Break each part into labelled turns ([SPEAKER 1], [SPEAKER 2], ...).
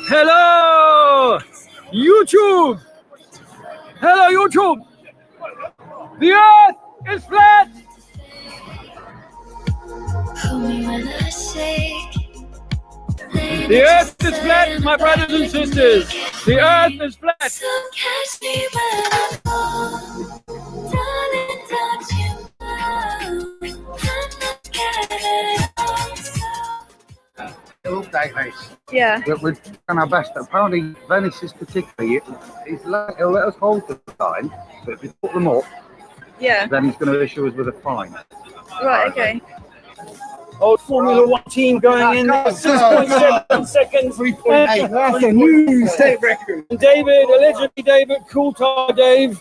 [SPEAKER 1] Hello, YouTube! Hello, YouTube! The earth is flat! The earth is flat, my brothers and sisters! The earth is flat! So catch me when I fall. Darling, don't you know I'm not scared at all.
[SPEAKER 2] All day, mate.
[SPEAKER 3] Yeah.
[SPEAKER 2] We're trying our best. Apparently, Venice is particularly, he'll let us hold the sign, but if we put them up,
[SPEAKER 3] Yeah.
[SPEAKER 2] then he's going to issue us with a fine.
[SPEAKER 3] Right, okay.
[SPEAKER 1] Old Formula One team going in there, 6.7 seconds.
[SPEAKER 2] 3.8. That's a new state record.
[SPEAKER 1] David, allegedly David, cool tar Dave.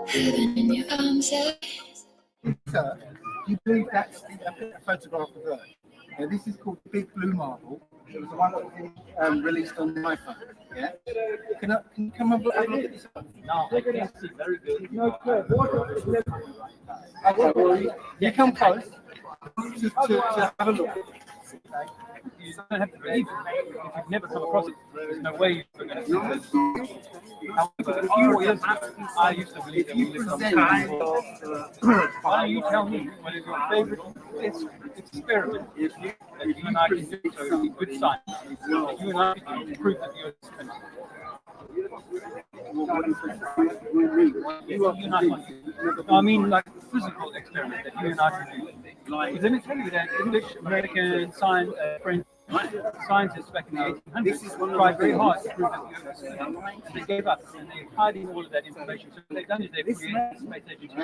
[SPEAKER 4] Heaven in your arms,
[SPEAKER 2] Sir, you believe that's a photograph of Earth? Yeah, this is called Big Blue Marble. It was the one that was released on the iPhone. Yeah? Can you come and have a look at this?
[SPEAKER 1] No, I can't see very good.
[SPEAKER 2] No, you come close to have a look.
[SPEAKER 1] You don't have to believe it. If you've never come across it, there's no way you're going to see it. However, a few years ago, I used to believe that we lived on the Why don't you tell me what is your favorite experiment that you and I can do? So it's a good sign. That you and I can prove that you're I mean, like physical experiment that you and I can do. Because let me tell you that English, American, French scientists back in the 1800s tried very hard to prove that the Earth was flat. And they gave up, and they're hiding all of that information. So what they've done is they've created a space agency.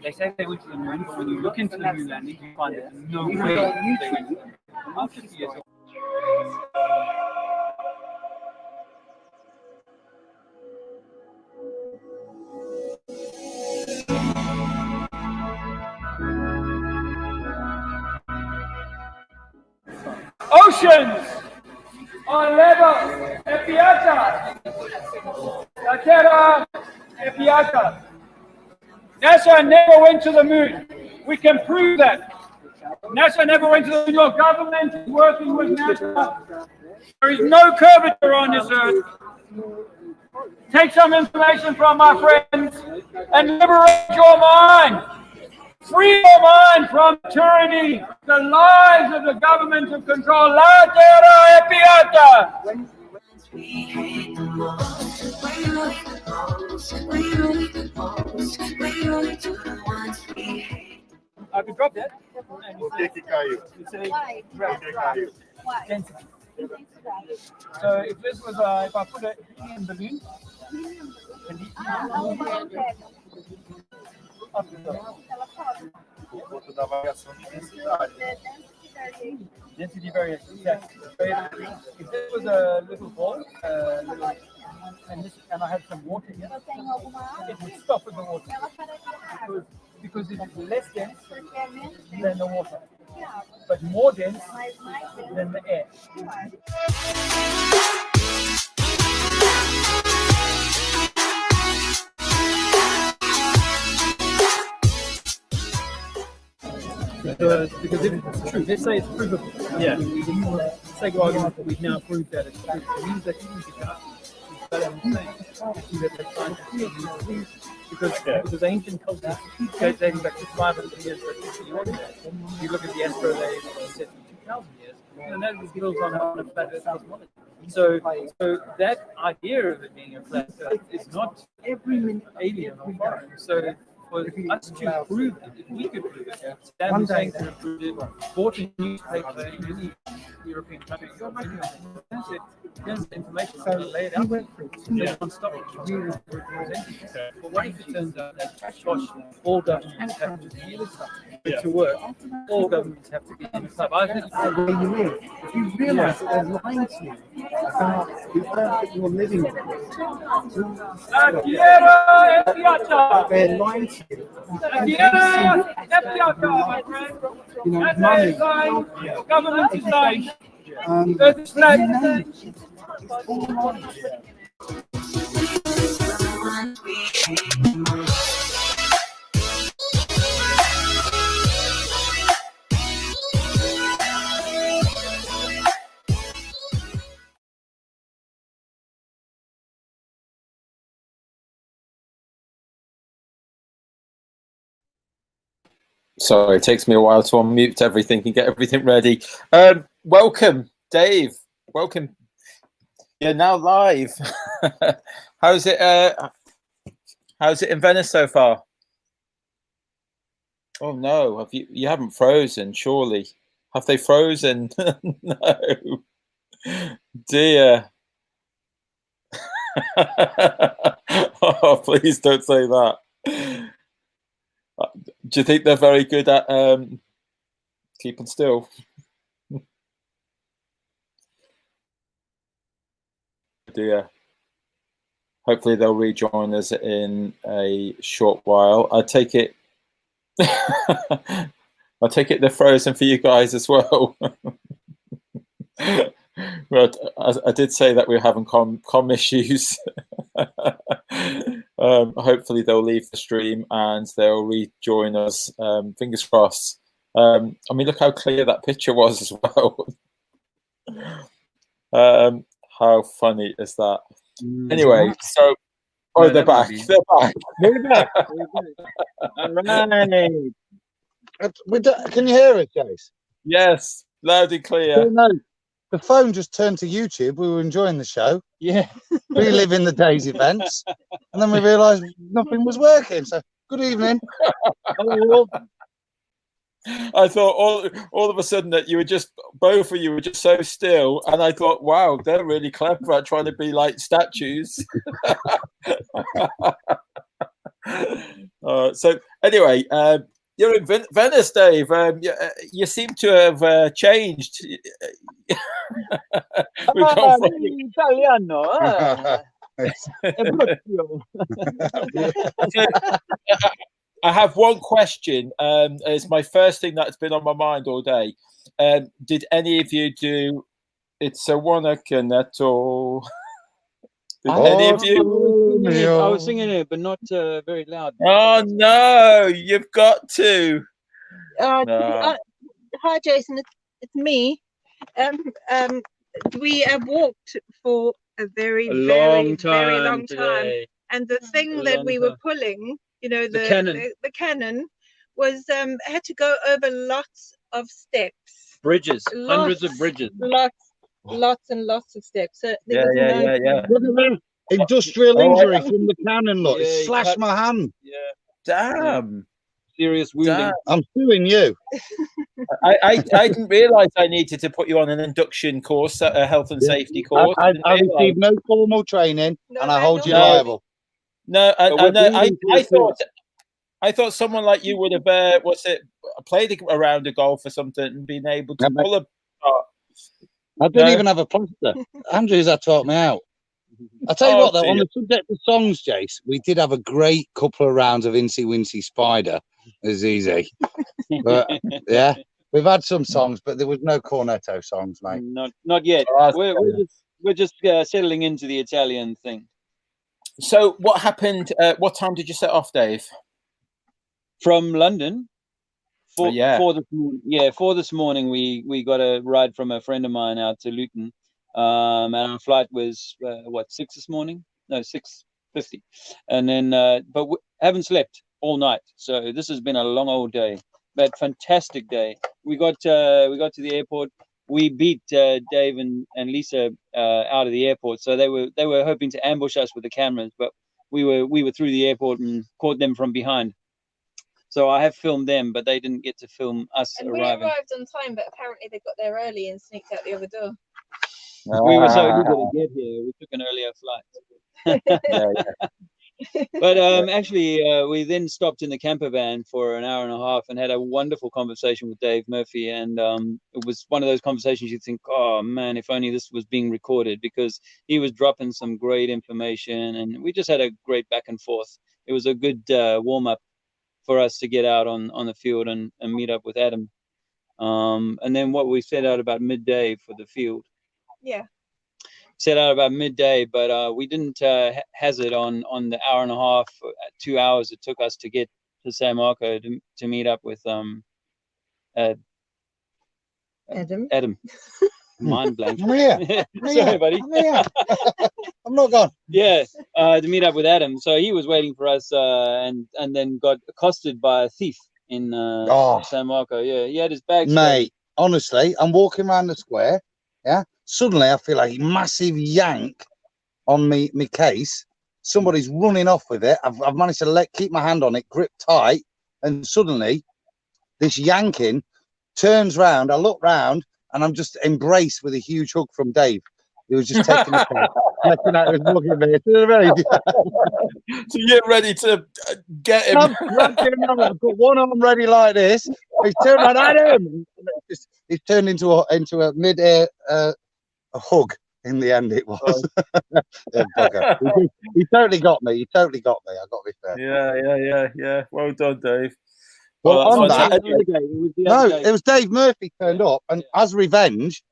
[SPEAKER 1] They say they went to the moon, but when you look into the moon landing, you find that no way they went to the moon. After 50 years. Oceans on level e piazza. La terra e piazza. NASA never went to the moon. We can prove that. NASA never went to the moon. Your government is working with NASA. There is no curvature on this earth. Take some information from my friends and liberate your mind. Free your mind from tyranny, the lies of the government to control. La terra e piazza. I could drop that. Density. So if this was if I put a helium balloon, density variation. Yes. If this was a little ball, and I had some water here, it would stop with the water because it is less dense than the water, but more dense than the air. Because if it's true, let's say it's provable. Yeah. Say go argument that we've now proved that it's true. It means that you because ancient cultures dating back to 500 years, you look at the astrolabe and said 2,000 years, and that was built on a flat earth cosmology. So that idea of it being a flat earth is not every alien or foreign. So was
[SPEAKER 2] If he
[SPEAKER 1] us to
[SPEAKER 2] allows
[SPEAKER 1] prove
[SPEAKER 2] it.
[SPEAKER 1] it. If we could prove it,
[SPEAKER 2] Yeah.
[SPEAKER 1] Saddam
[SPEAKER 2] One day
[SPEAKER 1] Hussein could have proved it, bought a newspaper in any European country, that's it. Here's the information, I'm
[SPEAKER 2] So
[SPEAKER 1] going to lay it
[SPEAKER 2] he
[SPEAKER 1] out.
[SPEAKER 2] went through
[SPEAKER 1] Yeah, non-stop.
[SPEAKER 2] really
[SPEAKER 1] But what if it turns out that, gosh, all governments have to be in to work, all governments have to be in club. I think
[SPEAKER 2] where you live. If you realise that they're lying to you about the earth that you're living on,
[SPEAKER 1] La tierra es piatta.
[SPEAKER 2] they're lying to you.
[SPEAKER 1] La tierra es piatta, my friend.
[SPEAKER 2] You know,
[SPEAKER 1] That's
[SPEAKER 2] money.
[SPEAKER 1] a sign, the government is lying.
[SPEAKER 2] Um,
[SPEAKER 1] There's this flag.
[SPEAKER 2] you name it. It's all lies.
[SPEAKER 4] Sorry, it takes me a while to unmute everything and get everything ready. Welcome, Dave. Welcome. You're now live. How's it? How's it in Venice so far? Oh no, have you? You haven't frozen, surely? Have they frozen? No, dear. Oh, please don't say that. Do you think they're very good at keeping still? Dear. Hopefully they'll rejoin us in a short while. I take it. I take it they're frozen for you guys as well. But I did say that we're having com issues. Hopefully they'll leave the stream and they'll rejoin us. Fingers crossed. I mean, look how clear that picture was as well. How funny is that? Anyway, so they're back. They're back.
[SPEAKER 5] We're back. All right. Can you hear us, Jace?
[SPEAKER 4] Yes, loud and clear.
[SPEAKER 5] Oh, no. The phone just turned to YouTube. We were enjoying the show.
[SPEAKER 1] Yeah.
[SPEAKER 5] Reliving the day's events. And then we realised nothing was working. So, good evening. Hello.
[SPEAKER 4] I thought all of a sudden that you were just, both of you were just so still. And I thought, wow, they're really clever at trying to be like statues. So anyway, you're in Venice, Dave. You seem to have changed. We've gone from...
[SPEAKER 5] Italiano.
[SPEAKER 4] I have one question. It's my first thing that's been on my mind all day. Did any of you do "It's a Wanna Canetto"? Did any of you?
[SPEAKER 6] I was singing it, but not very loud.
[SPEAKER 4] Oh no, you've got to.
[SPEAKER 3] Hi, Jason. It's me. We have walked for a very long time, and the thing that we were pulling, you know, the cannon was had to go over lots of steps,
[SPEAKER 6] Bridges, hundreds of bridges,
[SPEAKER 3] lots and lots of steps. So
[SPEAKER 4] Yeah.
[SPEAKER 5] Look at that industrial injury from the cannon. Look, it slashed my hand.
[SPEAKER 6] Yeah.
[SPEAKER 4] Damn.
[SPEAKER 6] Serious wounding.
[SPEAKER 4] Damn.
[SPEAKER 5] I'm suing you.
[SPEAKER 4] I didn't realise I needed to put you on an induction course, a health and safety course.
[SPEAKER 5] I received no formal training, and I hold you liable.
[SPEAKER 4] No, I thought someone like you would have played around a golf or something and been able to pull a.
[SPEAKER 5] I didn't even have a plaster. Andrews had taught me out. I'll tell you what, though, on the subject of songs, Jace, we did have a great couple of rounds of Incy Wincy Spider. It was easy. But, yeah, we've had some songs, but there was no cornetto songs, mate.
[SPEAKER 6] Not yet. We're just settling into the Italian thing.
[SPEAKER 4] So what happened? What time did you set off, Dave?
[SPEAKER 6] From London. For this morning, we got a ride from a friend of mine out to Luton, and our flight was 6 this morning? No, 6:50, and then but we haven't slept all night. So this has been a long old day, but fantastic day. We got to the airport. We beat Dave and Lisa out of the airport, so they were hoping to ambush us with the cameras, but we were through the airport and caught them from behind. So I have filmed them, but they didn't get to film us
[SPEAKER 3] and
[SPEAKER 6] arriving.
[SPEAKER 3] We arrived on time, but apparently they got there early and sneaked out the other door.
[SPEAKER 6] We were so eager to get here, we took an earlier flight. But actually, we then stopped in the camper van for an hour and a half and had a wonderful conversation with Dave Murphy. And it was one of those conversations you think, oh man, if only this was being recorded, because he was dropping some great information, and we just had a great back and forth. It was a good warm up for us to get out on the field and meet up with Adam. And then what we set out about midday for the field.
[SPEAKER 3] Yeah.
[SPEAKER 6] Set out about midday, but we didn't hazard on the hour and a half, 2 hours it took us to get to San Marco to meet up with Adam. Mind blank. Sorry, buddy.
[SPEAKER 5] I'm not gone.
[SPEAKER 6] Yeah, to meet up with Adam. So he was waiting for us, and then got accosted by a thief in San Marco. Yeah, he had his bags.
[SPEAKER 5] Mate, honestly, I'm walking around the square. Yeah. Suddenly, I feel like a massive yank on me case. Somebody's running off with it. I've managed to keep my hand on it, grip tight, and suddenly, this yanking turns round. I look round, and I'm just embraced with a huge hug from Dave. He was just taking a piss. Looking at his looking at me.
[SPEAKER 4] So you're ready to get him.
[SPEAKER 5] I've got one arm ready like this. He's turned around at him. He's turned into a mid-air a hug. In the end, it was. He totally got me. I got to be fair.
[SPEAKER 4] Yeah. Well done, Dave.
[SPEAKER 5] Well, on that, it was Dave Murphy turned up, and as revenge,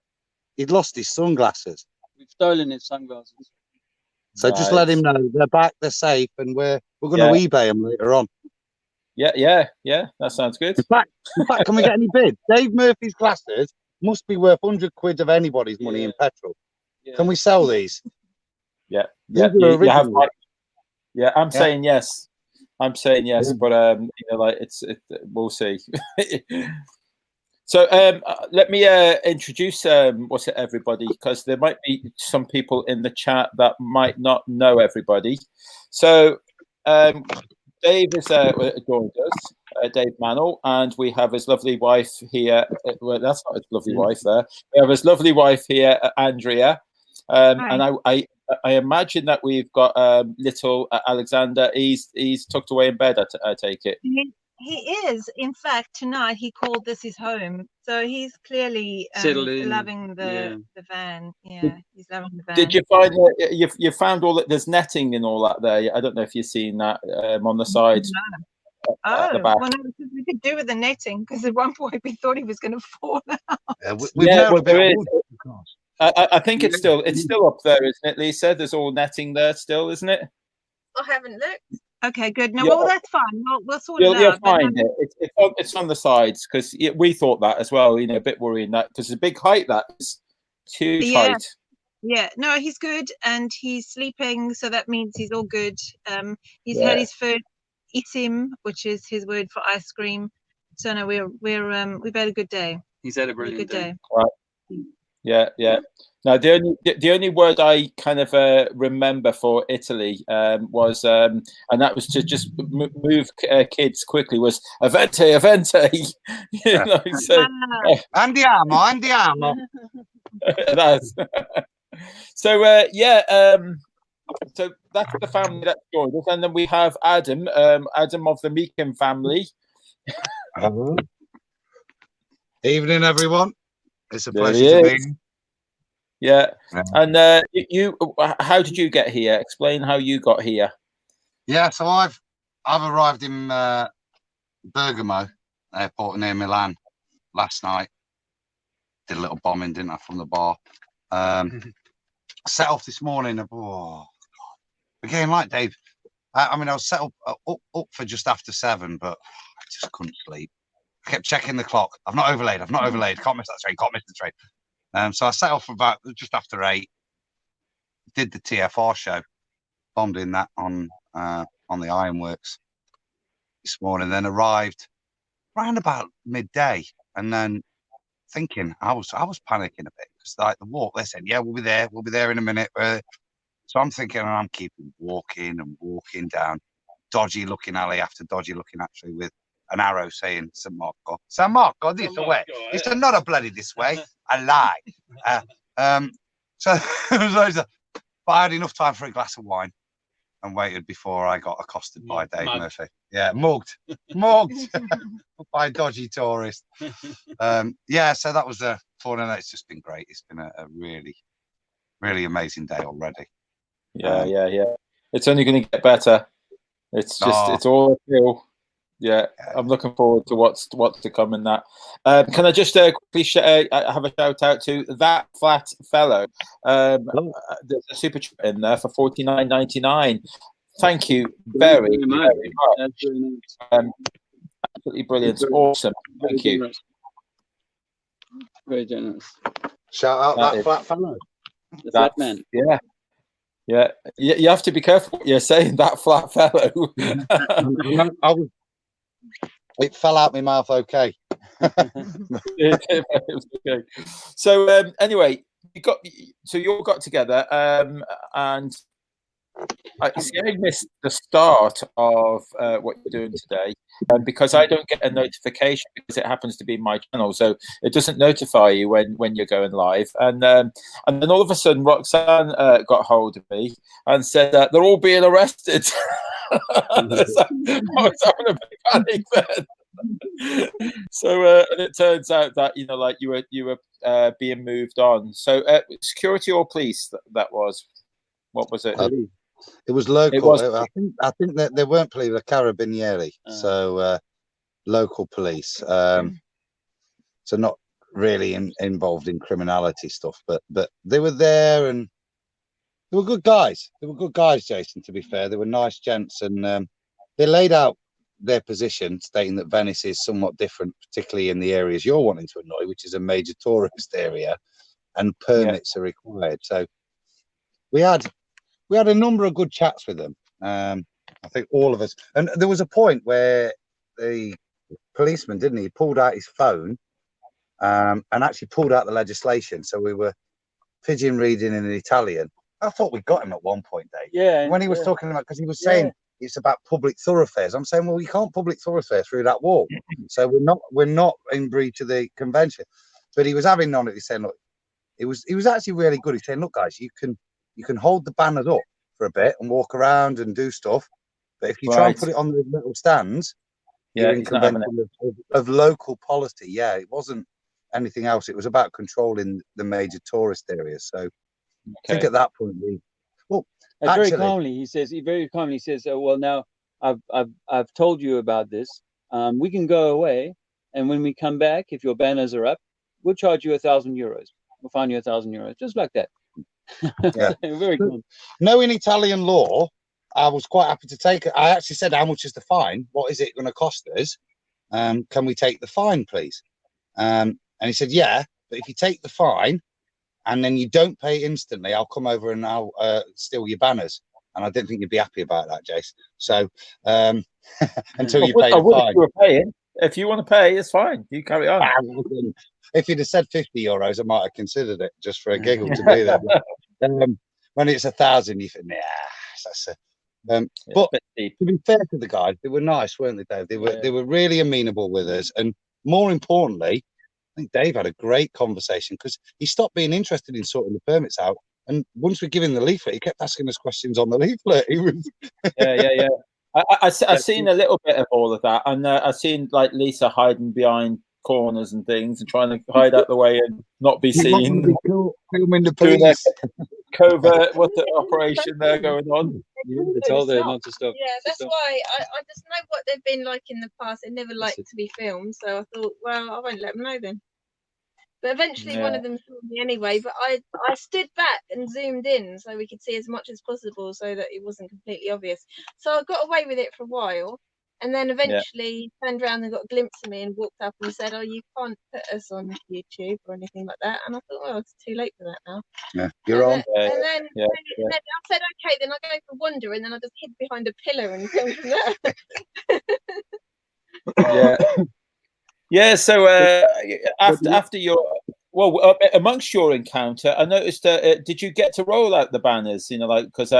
[SPEAKER 5] he'd lost his sunglasses.
[SPEAKER 6] We've stolen his sunglasses.
[SPEAKER 5] So just let him know they're back, they're safe, and we're going to eBay them later on.
[SPEAKER 4] Yeah. That sounds good.
[SPEAKER 5] In fact, can we get any bids? Dave Murphy's glasses must be worth 100 quid of anybody's money in petrol. Yeah. Can we sell these?
[SPEAKER 4] Yeah. You have, I'm saying yes. But we'll see. So let me introduce everybody, because there might be some people in the chat that might not know everybody. So Dave is joined us, Dave Mannell, and we have his lovely wife here. Well, that's not his lovely wife there. We have his lovely wife here, Andrea. And I imagine that we've got little Alexander. He's tucked away in bed. I take it.
[SPEAKER 3] He is. In fact, tonight he called this his home, so he's clearly loving the van. Yeah, he's loving the van.
[SPEAKER 4] Did you find you found all that? There's netting and all that there. I don't know if you've seen that on the side.
[SPEAKER 3] No. Well, no, we could do with the netting, because at one point we thought he was going to fall out.
[SPEAKER 4] I think it's still up there, isn't it, Lisa? There's all netting there still, isn't it?
[SPEAKER 3] I haven't looked. Okay, good. No, well, that's fine. We'll sort it out.
[SPEAKER 4] You'll find it. It's on the sides, because we thought that as well. A bit worrying that, because it's a big height. That's huge height.
[SPEAKER 3] Yeah. No, he's good, and he's sleeping, so that means he's all good. He's had his first isim, which is his word for ice cream. So no, we've had a good day.
[SPEAKER 6] He's had a brilliant good day.
[SPEAKER 4] Right. Yeah. Now the only word I kind of remember for Italy was, and that was to just move kids quickly, was avente.
[SPEAKER 5] Andiamo.
[SPEAKER 4] That's so so that's the family that's joined us, and then we have Adam of the Meekin family.
[SPEAKER 5] Evening, everyone. It's a pleasure to be here.
[SPEAKER 4] Yeah. And you, how did you get here? Explain how you got here.
[SPEAKER 5] Yeah, so I've arrived in Bergamo airport near Milan last night. Did a little bombing, didn't I, from the bar. Set off this morning. Again, like Dave, I was set up for just after 7, but I just couldn't sleep. I kept checking the clock. I've not overlaid. Can't miss the train. So I set off about just after 8. Did the TFR show. Bombed in that on the Ironworks this morning. Then arrived around about midday, and then thinking I was panicking a bit, because like the walk, they said, yeah, we'll be there in a minute. So I'm thinking, and I'm keeping walking down dodgy looking alley after dodgy looking, actually, with an arrow saying San Marco this way. It's not a bloody this way. I lie. So but I had enough time for a glass of wine and waited before I got accosted by Dave Murphy. Yeah, mugged by a dodgy tourist. Yeah, so that was fun, and it's just been great. It's been a really, really amazing day already.
[SPEAKER 4] Yeah. It's only going to get better. It's just it's all uphill. Yeah, I'm looking forward to what's to come in that. Can I just quickly have a shout out to that flat fellow? There's a super chat in there for $49.99. Thank you very much.
[SPEAKER 6] That's very nice.
[SPEAKER 4] Absolutely brilliant, awesome. Thank you.
[SPEAKER 6] Generous. Very generous.
[SPEAKER 5] Shout out that flat fellow.
[SPEAKER 6] The flat man.
[SPEAKER 4] Yeah. You have to be careful what you're saying. That flat fellow.
[SPEAKER 5] It fell out my mouth. Okay.
[SPEAKER 4] Okay. So anyway, you all got together, and I missed the start of what you're doing today, because I don't get a notification because it happens to be my channel, so it doesn't notify you when you're going live. And then all of a sudden, Roxanne got hold of me and said that they're all being arrested. I was having a big panic then. So and it turns out that you were being moved on. So security or police? That was, what was it?
[SPEAKER 5] It was local.
[SPEAKER 4] It was.
[SPEAKER 5] I think that they weren't police, the Carabinieri, so local police. So not really involved in criminality stuff, but they were there, and they were good guys. They were good guys, Jason. To be fair, they were nice gents, and they laid out their position, stating that Venice is somewhat different, particularly in the areas you're wanting to annoy, which is a major tourist area, and permits are required. So we had a number of good chats with them. I think all of us, and there was a point where the policeman, didn't he, pulled out his phone and actually pulled out the legislation. So we were pigeon reading in Italian. I thought we got him at one point, Dave.
[SPEAKER 6] Yeah.
[SPEAKER 5] When he was talking about, because he was saying it's about public thoroughfares. I'm saying, well, you can't public thoroughfare through that wall. So we're not in breach of the convention. But he was having on it. He's saying, look, he was actually really good. He's saying, look, guys, you can hold the banners up for a bit and walk around and do stuff. But if you try and put it on the little stands, you're in convention of local policy. Yeah, it wasn't anything else. It was about controlling the major tourist areas. So I think at that point
[SPEAKER 6] very calmly he says, oh, well, now I've told you about this. We can go away, and when we come back, if your banners are up, we'll charge you €1,000. We'll fine you €1,000, just like that.
[SPEAKER 5] Yeah.
[SPEAKER 6] Very cool.
[SPEAKER 5] Knowing Italian law, I was quite happy to take it. I actually said, how much is the fine? What is it going to cost us? Can we take the fine, please? And he said, yeah, but if you take the fine and then you don't pay instantly, I'll come over and I'll steal your banners. And I didn't think you'd be happy about that, Jace. So until you pay the fine.
[SPEAKER 4] If you were paying. If you want to pay, it's fine. You carry on.
[SPEAKER 5] If you'd have said €50, I might have considered it just for a giggle to be there. But, when it's 1,000, you think, nah, that's but to be fair to the guys, they were nice, weren't they, Dave? They were really amenable with us, and more importantly, I think Dave had a great conversation because he stopped being interested in sorting the permits out, and once we give him the leaflet, he kept asking us questions on the leaflet. He was
[SPEAKER 4] yeah. I've seen a little bit of all of that, and I've seen like Lisa hiding behind corners and things and trying to hide out the way and not be seen.
[SPEAKER 5] Filming the police.
[SPEAKER 4] Covert, what's the operation there going on?
[SPEAKER 6] They told her not to stop.
[SPEAKER 3] Yeah, that's why I just know what they've been like in the past. They never liked to be filmed, so I thought, well, I won't let them know then. But eventually one of them saw me anyway, but I stood back and zoomed in so we could see as much as possible so that it wasn't completely obvious. So I got away with it for a while, and then eventually turned around and got a glimpse of me and walked up and said, oh, you can't put us on YouTube or anything like that. And I thought, well, it's too late for that now.
[SPEAKER 5] Yeah, you're on.
[SPEAKER 3] And then I said, okay, then I'll go for Wander, and then I just hid behind a pillar and filmed from there.
[SPEAKER 4] Yeah, so after your amongst your encounter, I noticed. Did you get to roll out the banners? You know, like because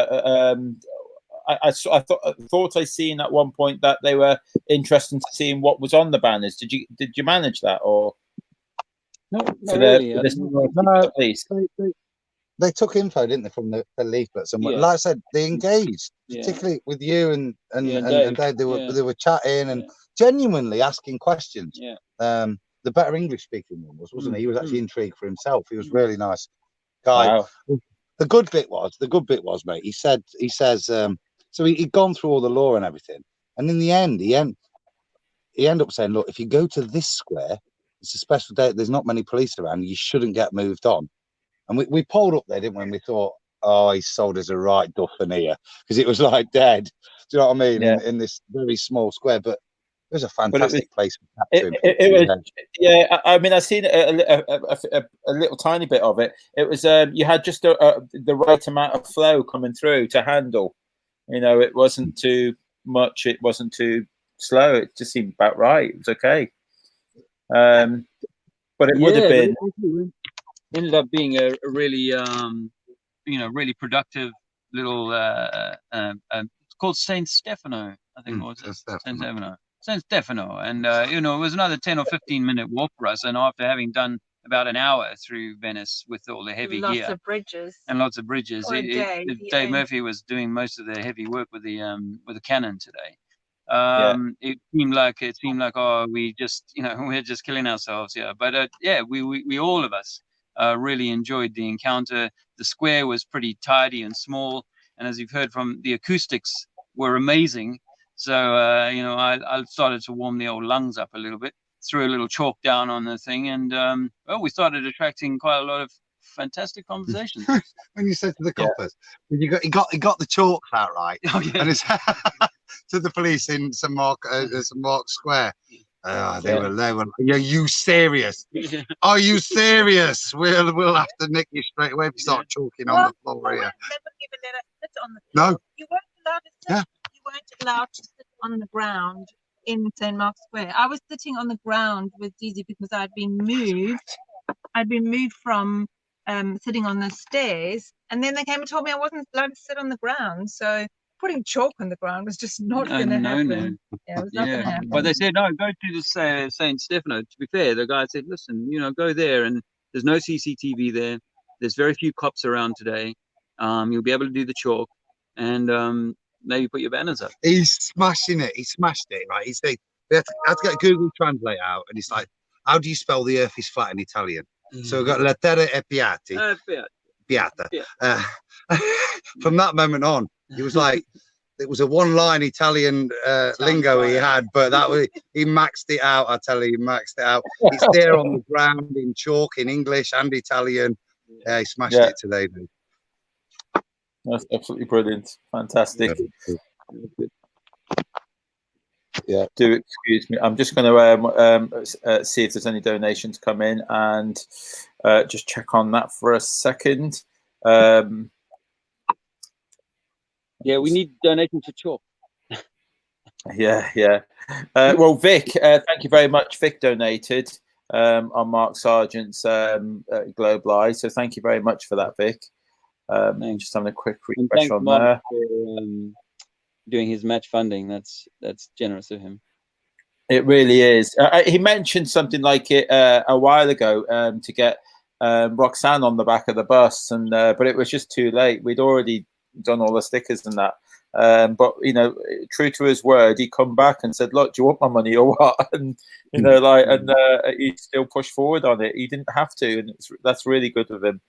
[SPEAKER 4] I thought I seen at one point that they were interested in seeing what was on the banners. Did you manage that, or
[SPEAKER 6] not really?
[SPEAKER 5] No, they took info, didn't they, from the leaflets? And like I said, they engaged, particularly with you and Dave. They were chatting and genuinely asking questions. The better English speaking one wasn't he? He was actually intrigued for himself. He was really nice guy.
[SPEAKER 4] Wow.
[SPEAKER 5] The good bit was, mate. He says, so he'd gone through all the law and everything, and in the end, he ended up saying, look, if you go to this square, it's a special day. There's not many police around. You shouldn't get moved on. And we pulled up there, didn't we? And we thought, oh, he sold us a right duffin here, because it was like dead. Do you know what I mean? In this very small square, but it was a fantastic place.
[SPEAKER 4] I mean, I've seen a little tiny bit of it. It was you had just the right amount of flow coming through to handle. You know, it wasn't too much. It wasn't too slow. It just seemed about right. It was okay. But it would have been.
[SPEAKER 6] Ended up being a really, really productive little. It's called Saint Stefano, I think. Saint Stefano, and it was another 10 or 15 minute walk for us. And after having done about an hour through Venice with all the heavy gear,
[SPEAKER 3] lots of bridges,
[SPEAKER 6] Dave Murphy was doing most of the heavy work with the cannon today. It seemed like oh, we just we're just killing ourselves here. But we all of us really enjoyed the encounter. The square was pretty tidy and small, and as you've heard from the acoustics were amazing. So I started to warm the old lungs up a little bit, threw a little chalk down on the thing, and we started attracting quite a lot of fantastic conversations.
[SPEAKER 5] When you said to the coppers, he got the chalk out right, and it's to the police in St Mark Square. They were. Are you serious? Are you serious? We'll have to nick you straight away if you start chalking on the floor here. No.
[SPEAKER 3] You weren't allowed to sit. You weren't allowed to sit on the ground in St Mark's Square. I was sitting on the ground with Dizzy because I'd been moved. From sitting on the stairs, and then they came and told me I wasn't allowed to sit on the ground. So putting chalk on the ground was just not going to happen.
[SPEAKER 6] No.
[SPEAKER 3] Yeah, it was not going to happen.
[SPEAKER 6] But they said, no, go to the Saint Stefano. To be fair, the guy said, listen, go there, and there's no CCTV there. There's very few cops around today. You'll be able to do the chalk, and maybe put your banners up.
[SPEAKER 5] He's smashing it. He smashed it, right? He said, we had to get Google Translate out, and he's like, how do you spell the earth is flat in Italian? So we've got La Terra è piatta. From that moment on, he was like, it was a one-line Italian lingo he had, but he maxed it out. I tell you, he maxed it out. It's there on the ground in chalk, in English and Italian. He smashed it today, dude.
[SPEAKER 4] That's absolutely brilliant. Fantastic.
[SPEAKER 5] Yeah.
[SPEAKER 4] Do excuse me. I'm just going to see if there's any donations come in and just check on that for a second.
[SPEAKER 6] We need donations for chalk.
[SPEAKER 4] Yeah. Well, Vic, thank you very much. Vic donated on Mark Sargent's Global Eye, so thank you very much for that, Vic. Just having a quick refresh on
[SPEAKER 6] Mark
[SPEAKER 4] there.
[SPEAKER 6] for doing his match funding. That's generous of him.
[SPEAKER 4] It really is. He mentioned something like it a while ago to get Roxanne on the back of the bus, and but it was just too late. We'd already done all the stickers and that. But true to his word, he come back and said, "Look, do you want my money or what?" And he still pushed forward on it. He didn't have to, and that's really good of him.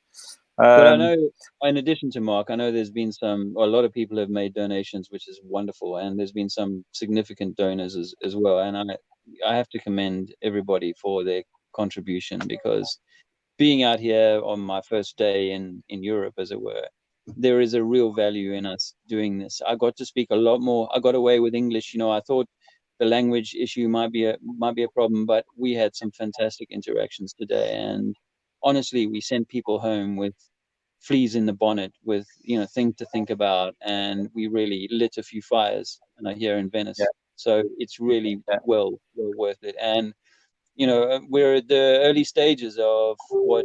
[SPEAKER 6] But I know, in addition to Mark, I know there's been a lot of people have made donations, which is wonderful, and there's been some significant donors as well. And I have to commend everybody for their contribution, because being out here on my first day in Europe, as it were, there is a real value in us doing this. I got to speak a lot more. I got away with English. I thought the language issue might be a problem, but we had some fantastic interactions today, and honestly, we sent people home with fleas in the bonnet, with things to think about, and we really lit a few fires here in Venice. Yeah. So it's really well worth it. And we're at the early stages of what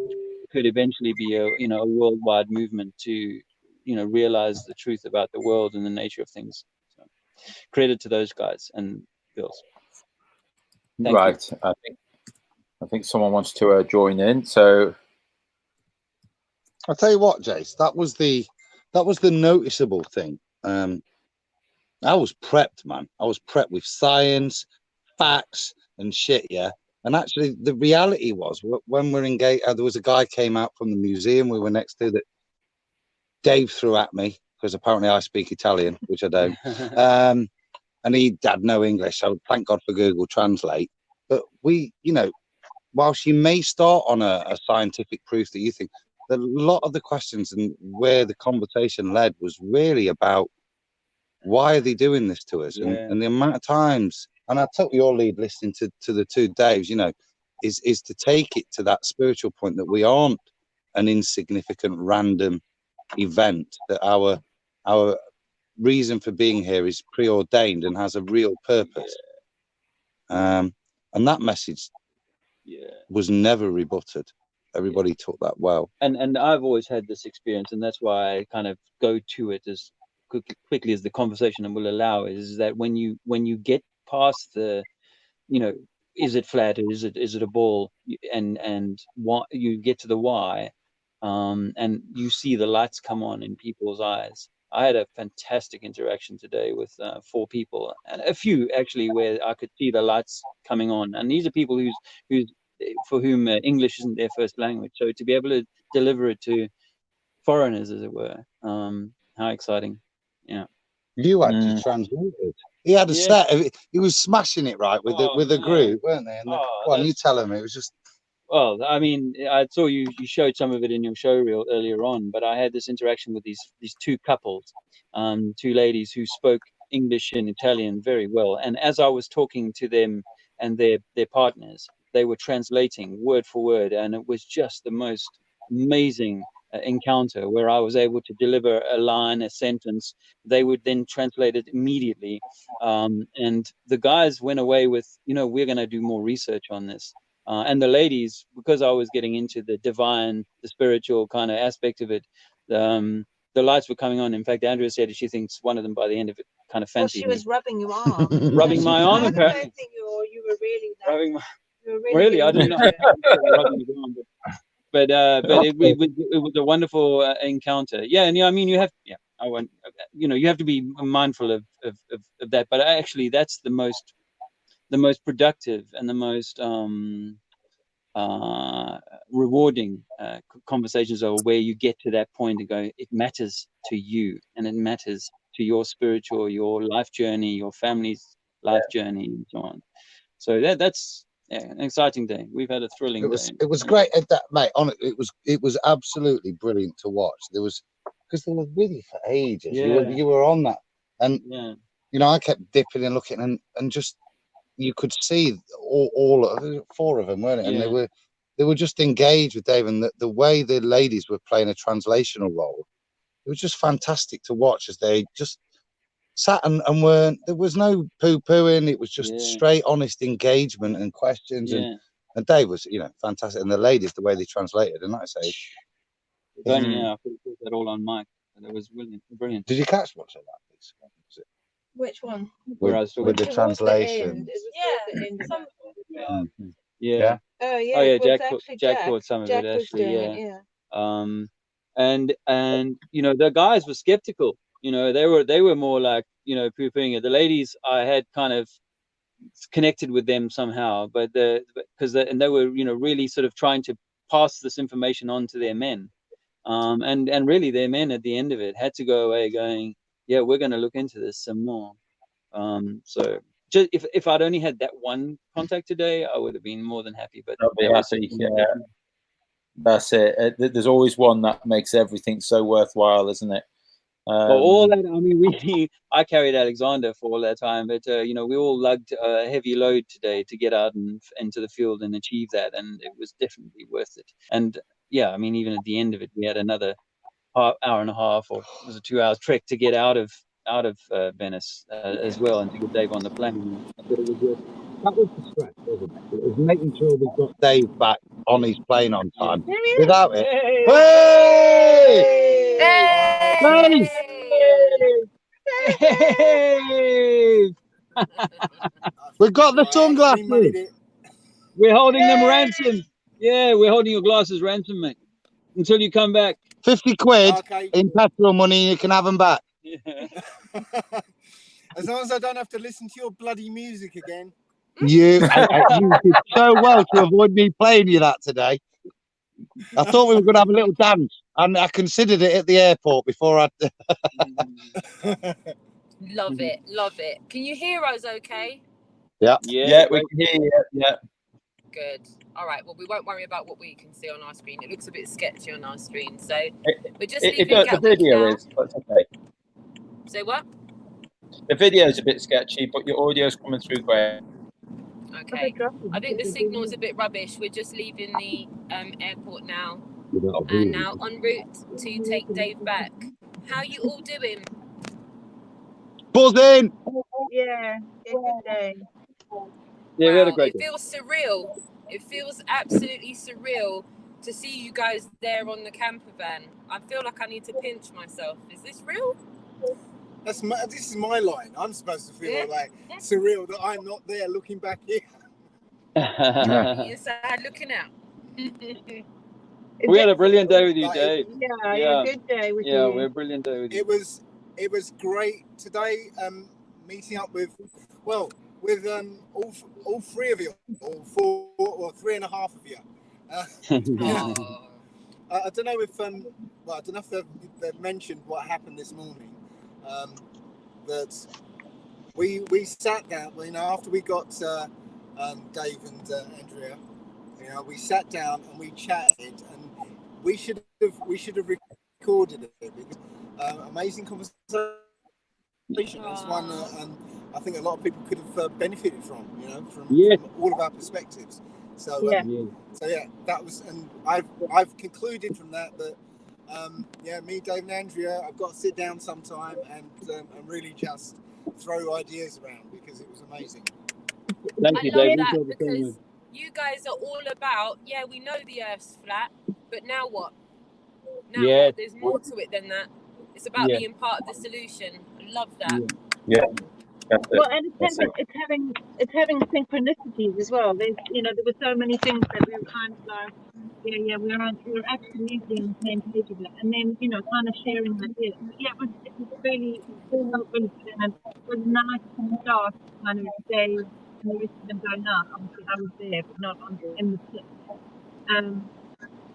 [SPEAKER 6] could eventually be a worldwide movement to realize the truth about the world and the nature of things. So, credit to those guys and girls. Thank
[SPEAKER 4] right. You. I think someone wants to join in. So
[SPEAKER 5] I'll tell you what, Jace, that was the noticeable thing. I was prepped, man. I was prepped with science, facts, and shit. Yeah. And actually, the reality was when we're engaged, there was a guy came out from the museum we were next to that Dave threw at me because apparently I speak Italian, which I don't. And he had no English, so thank God for Google Translate. But we, whilst you may start on a scientific proof that you think, a lot of the questions and where the conversation led was really about why are they doing this to us, and the amount of times. And I took your lead listening to the two Daves, is to take it to that spiritual point that we aren't an insignificant random event, that our reason for being here is preordained and has a real purpose. And that message was never rebutted. Everybody took that well.
[SPEAKER 6] And I've always had this experience, and that's why I kind of go to it as quickly as the conversation will allow, is that when you get past the, is it flat, or is it a ball, and what you get to the why, and you see the lights come on in people's eyes. I had a fantastic interaction today with 4 people, and a few actually where I could see the lights coming on, and these are people for whom English isn't their first language. So to be able to deliver it to foreigners, as it were, how exciting! Yeah,
[SPEAKER 5] you actually translated. He had a set. He was smashing it right with the group, weren't they? And well, you tell him it was just.
[SPEAKER 6] Well, I mean, I saw you showed some of it in your show reel earlier on, but I had this interaction with these 2 couples, 2 ladies who spoke English and Italian very well. And as I was talking to them and their partners, they were translating word for word, and it was just the most amazing encounter where I was able to deliver a line, a sentence. They would then translate it immediately. And the guys went away with, we're going to do more research on this. And the ladies, because I was getting into the divine, the spiritual kind of aspect of it, the lights were coming on. In fact, Andrea said she thinks one of them by the end of it kind of fancied
[SPEAKER 3] she was rubbing your arm.
[SPEAKER 6] Rubbing my arm, apparently.
[SPEAKER 3] I don't think you were really that.
[SPEAKER 6] Rubbing my... Really? I didn't know. But it was a wonderful encounter. Yeah, and I mean, you have to be mindful of that. But actually, that's the most productive and the most rewarding conversations are where you get to that point and go, it matters to you, and it matters to your spiritual, your life journey, your family's life journey, and so on. So that's an exciting day. We've had a thrilling day.
[SPEAKER 5] It was great, mate. It was absolutely brilliant to watch. Because they were with you for ages. You were on that, and I kept dipping and looking, and just you could see all of 4 of them, weren't it? And they were just engaged with Dave, and the way the ladies were playing a translational role, it was just fantastic to watch as they just sat and there was no poo-pooing. It was just straight, honest engagement and questions. And Dave was, fantastic. And the ladies, the way they translated, and like I say,
[SPEAKER 6] I could have put that all on mic. It was brilliant.
[SPEAKER 5] Did you catch much of that?
[SPEAKER 3] Which one?
[SPEAKER 5] Where I was talking with the translation.
[SPEAKER 3] Yeah. Oh yeah.
[SPEAKER 6] Jack caught some of it actually. And the guys were skeptical. They were more like, poo-pooing it. The ladies, I had kind of connected with them somehow, but they were, really sort of trying to pass this information on to their men. And really their men at the end of it had to go away going, yeah, we're going to look into this some more. So just if I'd only had that one contact today, I would have been more than happy. But
[SPEAKER 4] that's it. There's always one that makes everything so worthwhile, isn't it?
[SPEAKER 6] All that, I mean, I carried Alexander for all that time, but we all lugged a heavy load today to get out and into the field and achieve that, and it was definitely worth it. And yeah, I mean, even at the end of it, we had another hour and a half, or it was a 2 hours trek to get out of Venice as well, and to get Dave on the plane. But it was
[SPEAKER 5] that was the stress, wasn't it? It was making sure we got Dave back on his plane on time. Without it, hey!
[SPEAKER 6] Dave! Dave!
[SPEAKER 5] We've got the sunglasses.
[SPEAKER 6] We're holding them ransom. Yeah, we're holding your glasses ransom, mate, until you come back.
[SPEAKER 5] 50 quid in petrol money, you can have them back.
[SPEAKER 6] Yeah.
[SPEAKER 2] As long as I don't have to listen to your bloody music again.
[SPEAKER 5] You did so well to avoid me playing you that today. I thought we were going to have a little dance, and I considered it at the airport before I.
[SPEAKER 7] Love it, love it. Can you hear us okay?
[SPEAKER 5] Yeah.
[SPEAKER 4] Yeah, we can hear you. Yeah.
[SPEAKER 7] Good. All right. Well, we won't worry about what we can see on our screen. It looks a bit sketchy on our screen, so we're just leaving
[SPEAKER 4] the video is, but it's okay.
[SPEAKER 7] Say what?
[SPEAKER 4] The video is a bit sketchy, but your audio is coming through great.
[SPEAKER 7] Okay. I think the signal is a bit rubbish. We're just leaving the airport now, and now en route to take Dave back. How you all doing?
[SPEAKER 5] Buzzing.
[SPEAKER 3] Yeah, good day.
[SPEAKER 6] Yeah, we had a great
[SPEAKER 7] It
[SPEAKER 6] day.
[SPEAKER 7] feels surreal. It feels absolutely surreal to see you guys there on the camper van. I feel like I need to pinch myself. Is this real?
[SPEAKER 2] This is my line. I'm supposed to feel like surreal that I'm not there looking back here.
[SPEAKER 7] You're sad looking out.
[SPEAKER 6] We had a brilliant day with you, Dave.
[SPEAKER 3] Yeah, a good day with you.
[SPEAKER 6] Yeah, we had a brilliant day with you.
[SPEAKER 2] It was great today. Meeting up with all three of you, or four or three and a half of you. I don't know if I don't know if they've mentioned what happened this morning. That we sat down, after we got Dave and Andrea, we sat down and we chatted, and we should have recorded it because amazing conversation. It's one I think a lot of people could have benefited from, from all of our perspectives. So that was, and I've concluded from that me, Dave, and Andrea, I've got to sit down sometime and really just throw ideas around because it was amazing.
[SPEAKER 6] Thank you,
[SPEAKER 7] I love
[SPEAKER 6] Dave.
[SPEAKER 7] that because you guys are all about, we know the Earth's flat, but now what? Now what? There's more to it than that. It's about being part of the solution. I love that.
[SPEAKER 4] Yeah.
[SPEAKER 3] Well, and it's having synchronicities as well. There's, there were so many things that we were kind of like, we're absolutely on the same page with it, and then kind of sharing ideas. It was really good, and it was nice to start kind of day and the rest of them going up. Obviously, I was there, but not in the pit.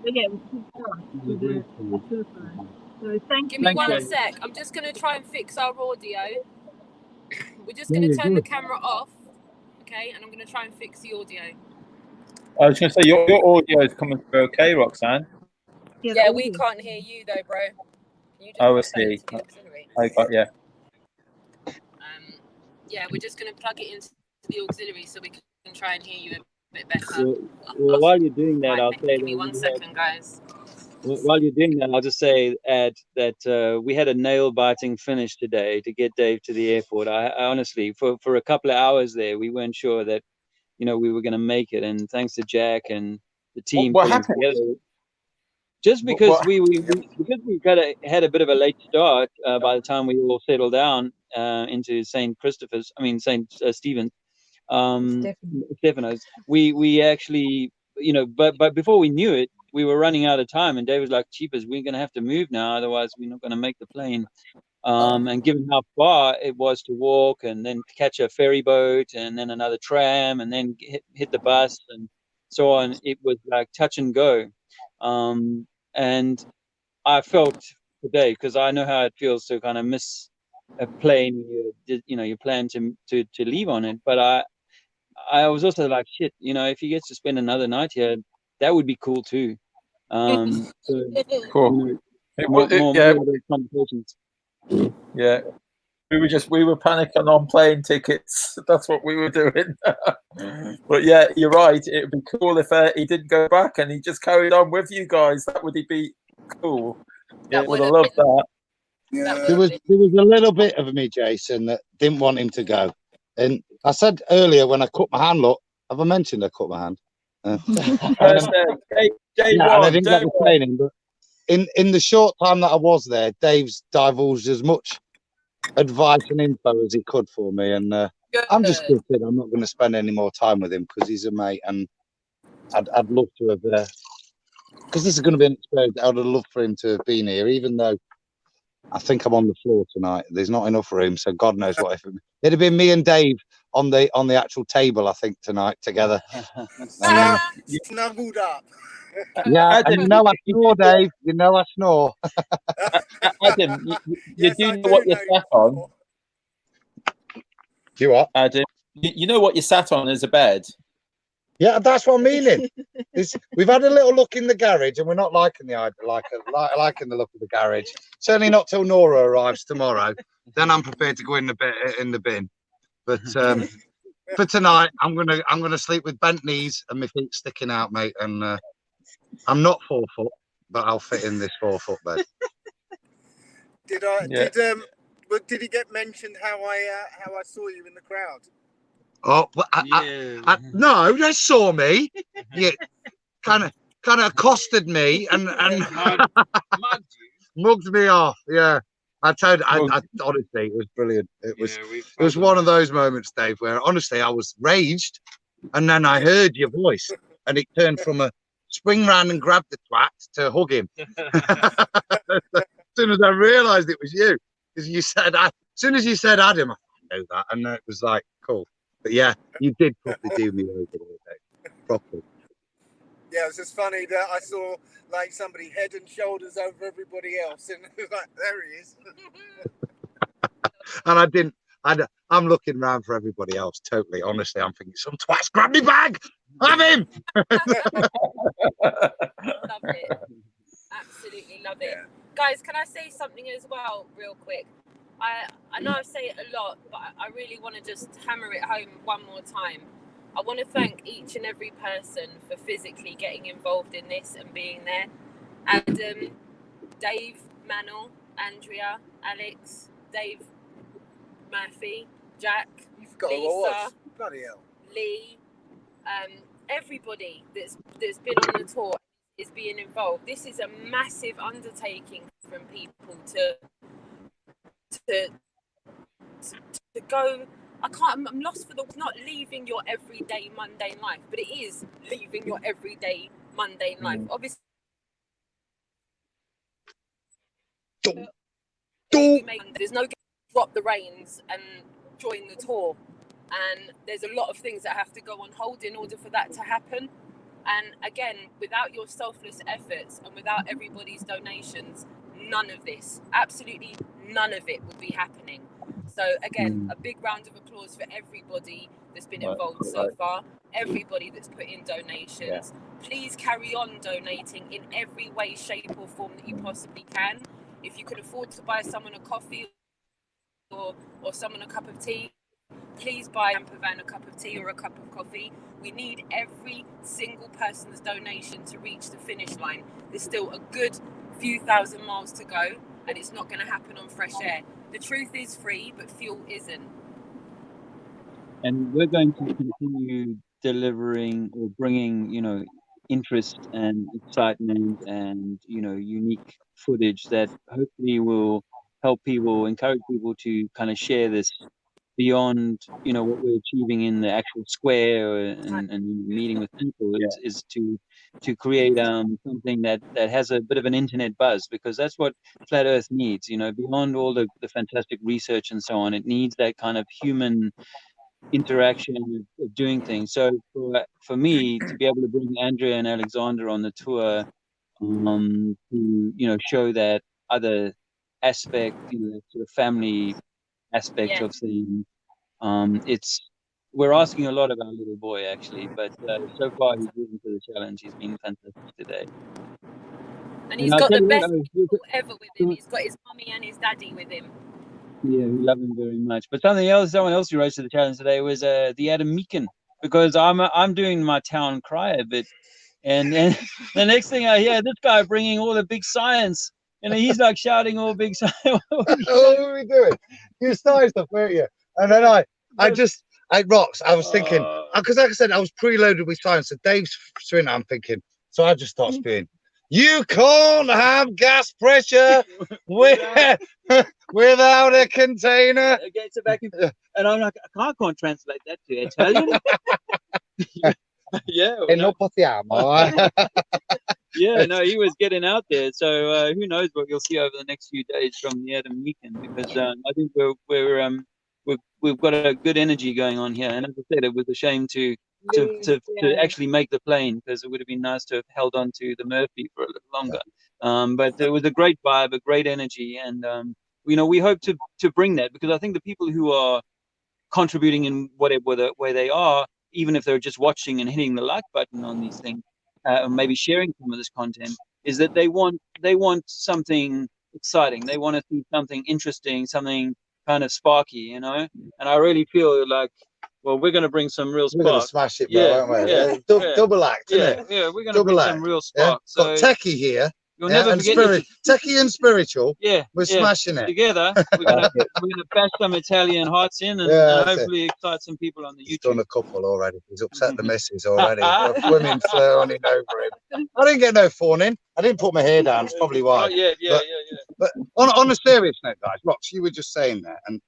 [SPEAKER 3] But yeah, it was a good start to the tour. So
[SPEAKER 7] Give me one sec. I'm just going to try and fix our audio. We're just going to turn the camera off, okay? And I'm going to try and fix the audio.
[SPEAKER 4] I was going to say, your audio is coming through okay, Roxanne?
[SPEAKER 7] Yeah, we can't hear you though, bro. Can you just
[SPEAKER 4] I see. I got you.
[SPEAKER 7] We're just going to plug it into the auxiliary so we can try and hear you a bit better.
[SPEAKER 6] So, while you're doing that, I'll say...
[SPEAKER 7] Give me 1 second, guys.
[SPEAKER 6] While you're doing that, I'll just add that we had a nail-biting finish today to get Dave to the airport. I honestly, for a couple of hours there, we weren't sure that, we were going to make it. And thanks to Jack and the team.
[SPEAKER 4] What happened?
[SPEAKER 6] Together, just because we had a bit of a late start by the time we all settled down into St. Stephen's, Stephanos. We actually, but before we knew it, we were running out of time, and Dave was like, "Cheapers, we're going to have to move now, otherwise we're not going to make the plane." And given how far it was to walk, and then catch a ferry boat, and then another tram, and then hit the bus, and so on, it was like touch and go. And I felt today, because I know how it feels to kind of miss a plane. You plan to leave on it, but I was also like, shit. If he gets to spend another night here, that would be cool too.
[SPEAKER 4] Cool.
[SPEAKER 6] More conversations.
[SPEAKER 4] Yeah. We were panicking on plane tickets. That's what we were doing. But yeah, you're right. It would be cool if he didn't go back and he just carried on with you guys. That would be cool. Yeah, would have loved that.
[SPEAKER 5] Yeah. There was a little bit of me, Jason, that didn't want him to go. And I said earlier when I cut my hand, look, have I mentioned I cut my hand?
[SPEAKER 4] I didn't get the training, but
[SPEAKER 5] in the short time that I was there, Dave's divulged as much advice and info as he could for me, and I'm just gutted. I'm not going to spend any more time with him because he's a mate, and I'd love to have, because this is going to be an experience. I would have loved for him to have been here, even though I think I'm on the floor tonight. There's not enough room, so God knows what. If it'd have been me and Dave on the actual table, I think tonight together.
[SPEAKER 2] Snuggled up.
[SPEAKER 5] Yeah,
[SPEAKER 4] Adam,
[SPEAKER 5] and you know I snore, Dave. You know I snore.
[SPEAKER 4] Adam, you
[SPEAKER 2] Yes,
[SPEAKER 4] do
[SPEAKER 2] I
[SPEAKER 4] know what you're sat on.
[SPEAKER 5] You what?
[SPEAKER 4] Adam, you know what you're sat on is a bed.
[SPEAKER 5] Yeah, that's what I'm meaning. We've had a little look in the garage, and we're not liking the liking the look of the garage. Certainly not till Nora arrives tomorrow. Then I'm prepared to go in the bin. But for tonight, I'm gonna sleep with bent knees and my feet sticking out, mate. And I'm not 4 foot, but I'll fit in this 4 foot bed.
[SPEAKER 2] Did it get mentioned how I saw you in the crowd?
[SPEAKER 5] Oh, no, they saw me. Yeah, kind of accosted me and mugged me off. Yeah, I honestly, it was brilliant. It was one of those moments, Dave, where honestly I was raged, and then I heard your voice, and it turned from a spring round and grabbed the twat to hug him. As soon as I realised it was you, because you said, as soon as you said Adam, I know that, and it was like cool. But yeah, you did properly do me over there, Dave. Properly.
[SPEAKER 2] Yeah, it was just funny that I saw like somebody head and shoulders over everybody else, and it was like, there he is.
[SPEAKER 5] And I'm looking around for everybody else. Totally, honestly, I'm thinking some twats grab me bag. Have him.
[SPEAKER 7] Love it. Absolutely love it. Yeah. Guys, can I say something as well, real quick? I know I say it a lot, but I really want to just hammer it home one more time. I want to thank each and every person for physically getting involved in this and being there. Adam, Dave, Manel, Andrea, Alex, Dave, Murphy, Jack, Lisa,
[SPEAKER 2] bloody hell,
[SPEAKER 7] Lee, everybody that's been on the tour is being involved. This is a massive undertaking from people to go. I'm lost for the not leaving your everyday mundane life, but it is leaving your everyday mundane life. Obviously, there's no drop the reins and join the tour, and there's a lot of things that have to go on hold in order for that to happen. And again, without your selfless efforts and without everybody's donations, none of this, absolutely none of it would be happening. So again, a big round of applause for everybody that's been involved so far, everybody that's put in donations. Yeah. Please carry on donating in every way, shape or form that you possibly can. If you can afford to buy someone a coffee or someone a cup of tea, please buy Ampervan a cup of tea or a cup of coffee. We need every single person's donation to reach the finish line. There's still a good few thousand miles to go, and it's not going to happen on fresh air. The truth is free, but fuel isn't.
[SPEAKER 6] And we're going to continue delivering or bringing, interest and excitement and, unique footage that hopefully will help people, encourage people to kind of share this beyond, what we're achieving in the actual square and meeting with people is to create something that has a bit of an internet buzz, because that's what Flat Earth needs, beyond all the fantastic research and so on. It needs that kind of human interaction of doing things. So for me to be able to bring Andrea and Alexander on the tour to show that other aspect, sort of family aspect of things, we're asking a lot of our little boy actually, but so far he's risen to the challenge. He's been fantastic today,
[SPEAKER 7] and he's got the best people ever with him. He's got his mommy and his daddy with him.
[SPEAKER 6] Yeah, we love him very much. But someone else who rose to the challenge today was the Adam Meakin, because I'm doing my town crier bit, and the next thing I hear, this guy bringing all the big science, and he's like shouting all big science.
[SPEAKER 5] What were we doing? You started stuff, weren't you? And then I rocks. I was thinking, because like I said, I was preloaded with science. So Dave's sprinting, I'm thinking, so I just start spewing. You can't have gas pressure without a container.
[SPEAKER 6] It's a vacuum. And I'm like, I can't translate that to Italian. Yeah.
[SPEAKER 5] No possiamo.
[SPEAKER 6] Yeah, no, he was getting out there. So who knows what you'll see over the next few days from the Adam weekend, because I think we've got a good energy going on here. And as I said, it was a shame to actually make the plane, because it would have been nice to have held on to the Murphy for a little longer. But it was a great vibe, a great energy, and we hope to bring that, because I think the people who are contributing in whatever way they are, even if they're just watching and hitting the like button on these things, or maybe sharing some of this content, is that they want something exciting. They want to see something interesting, something kind of sparky, And I really feel like, well, we're going to bring some real spark.
[SPEAKER 5] We're going to smash it, bro, aren't we?
[SPEAKER 6] Yeah,
[SPEAKER 5] double act, isn't it?
[SPEAKER 6] Yeah, we're going to bring some real spark.
[SPEAKER 5] Yeah? Got Techie here.
[SPEAKER 6] You'll never forget
[SPEAKER 5] Techie and spiritual.
[SPEAKER 6] Yeah,
[SPEAKER 5] we're smashing it
[SPEAKER 6] together. We're gonna bash some Italian hearts in, and hopefully excite some people on the YouTube.
[SPEAKER 5] He's done a couple already. He's upset the missus already. Women flirting over him. I didn't get no fawning. I didn't put my hair down. It's probably why.
[SPEAKER 6] Oh, yeah.
[SPEAKER 5] But on a serious note, guys, Rox, you were just saying that, and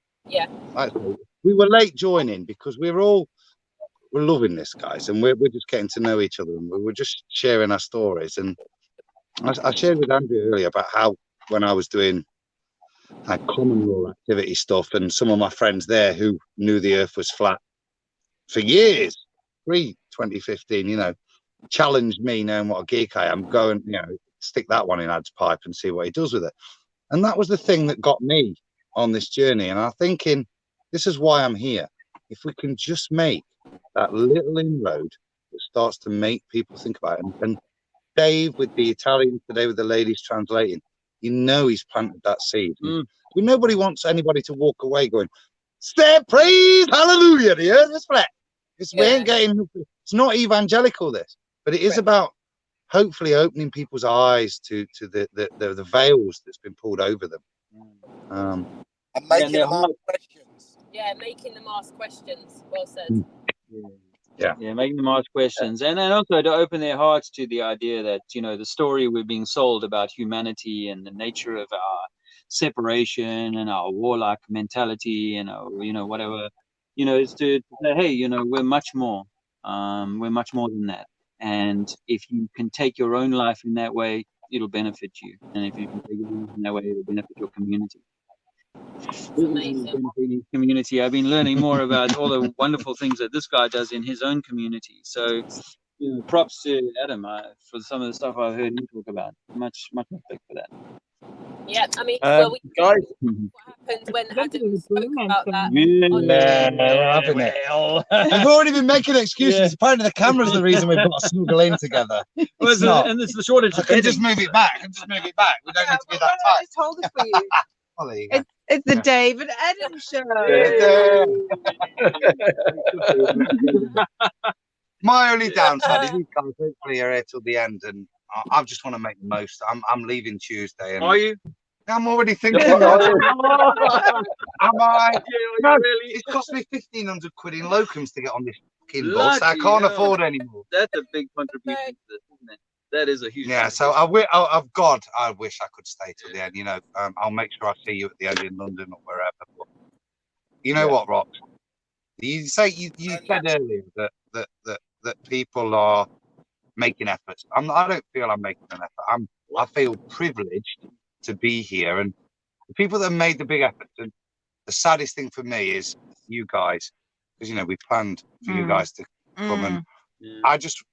[SPEAKER 5] we were late joining because we're loving this, guys, and we're just getting to know each other, and we were just sharing our stories. And I shared with Andrew earlier about how when I was doing common law activity stuff, and some of my friends there who knew the earth was flat for years, pre-2015, challenged me, knowing what a geek I am, go and, stick that one in Ad's pipe and see what he does with it. And that was the thing that got me on this journey. And I'm thinking, this is why I'm here. If we can just make that little inroad that starts to make people think about it, and Dave with the Italian today, with the ladies translating, he's planted that seed. Nobody wants anybody to walk away going, "Step, praise, hallelujah, the earth is flat." We ain't getting. It's not evangelical, this, but it is about hopefully opening people's eyes to the veils that's been pulled over them.
[SPEAKER 8] And making them ask questions.
[SPEAKER 7] Yeah, making them ask questions. Well said.
[SPEAKER 6] Yeah, making them ask questions, and also to open their hearts to the idea that the story we're being sold about humanity and the nature of our separation and our warlike mentality and whatever, is to say, hey, we're much more. We're much more than that. And if you can take your own life in that way, it'll benefit you. And if you can take it in that way, it'll benefit your community. Community. I've been learning more about all the wonderful things that this guy does in his own community. So, props to Adam for some of the stuff I've heard him talk about. Much respect for that.
[SPEAKER 7] Yeah, I mean,
[SPEAKER 4] guys,
[SPEAKER 7] what happened when Adam spoke about that?
[SPEAKER 5] We've already been making excuses. Apparently, the camera's the reason we've got to snuggle in together.
[SPEAKER 6] And it's the shortage.
[SPEAKER 5] I can just move it back. We don't need to be that tight.
[SPEAKER 3] Just hold it for you.
[SPEAKER 5] Oh, there you go.
[SPEAKER 3] It's the David Adam show.
[SPEAKER 5] My only downside is you guys hopefully are here till the end, and I just want to make the most. I'm leaving Tuesday. And
[SPEAKER 6] are you?
[SPEAKER 5] I'm already thinking. Am I? No, it's cost me 1,500 quid in locums to get on this fucking bus. I can't afford anymore.
[SPEAKER 6] That's a big contribution to this, isn't it? That is a huge.
[SPEAKER 5] Yeah, so I wish I could stay till the end. I'll make sure I see you at the end in London or wherever. But you know what, Rox? You said earlier that people are making efforts. I don't feel I'm making an effort. I feel privileged to be here, and the people that made the big efforts. And the saddest thing for me is you guys, because we planned for you guys to come, and I just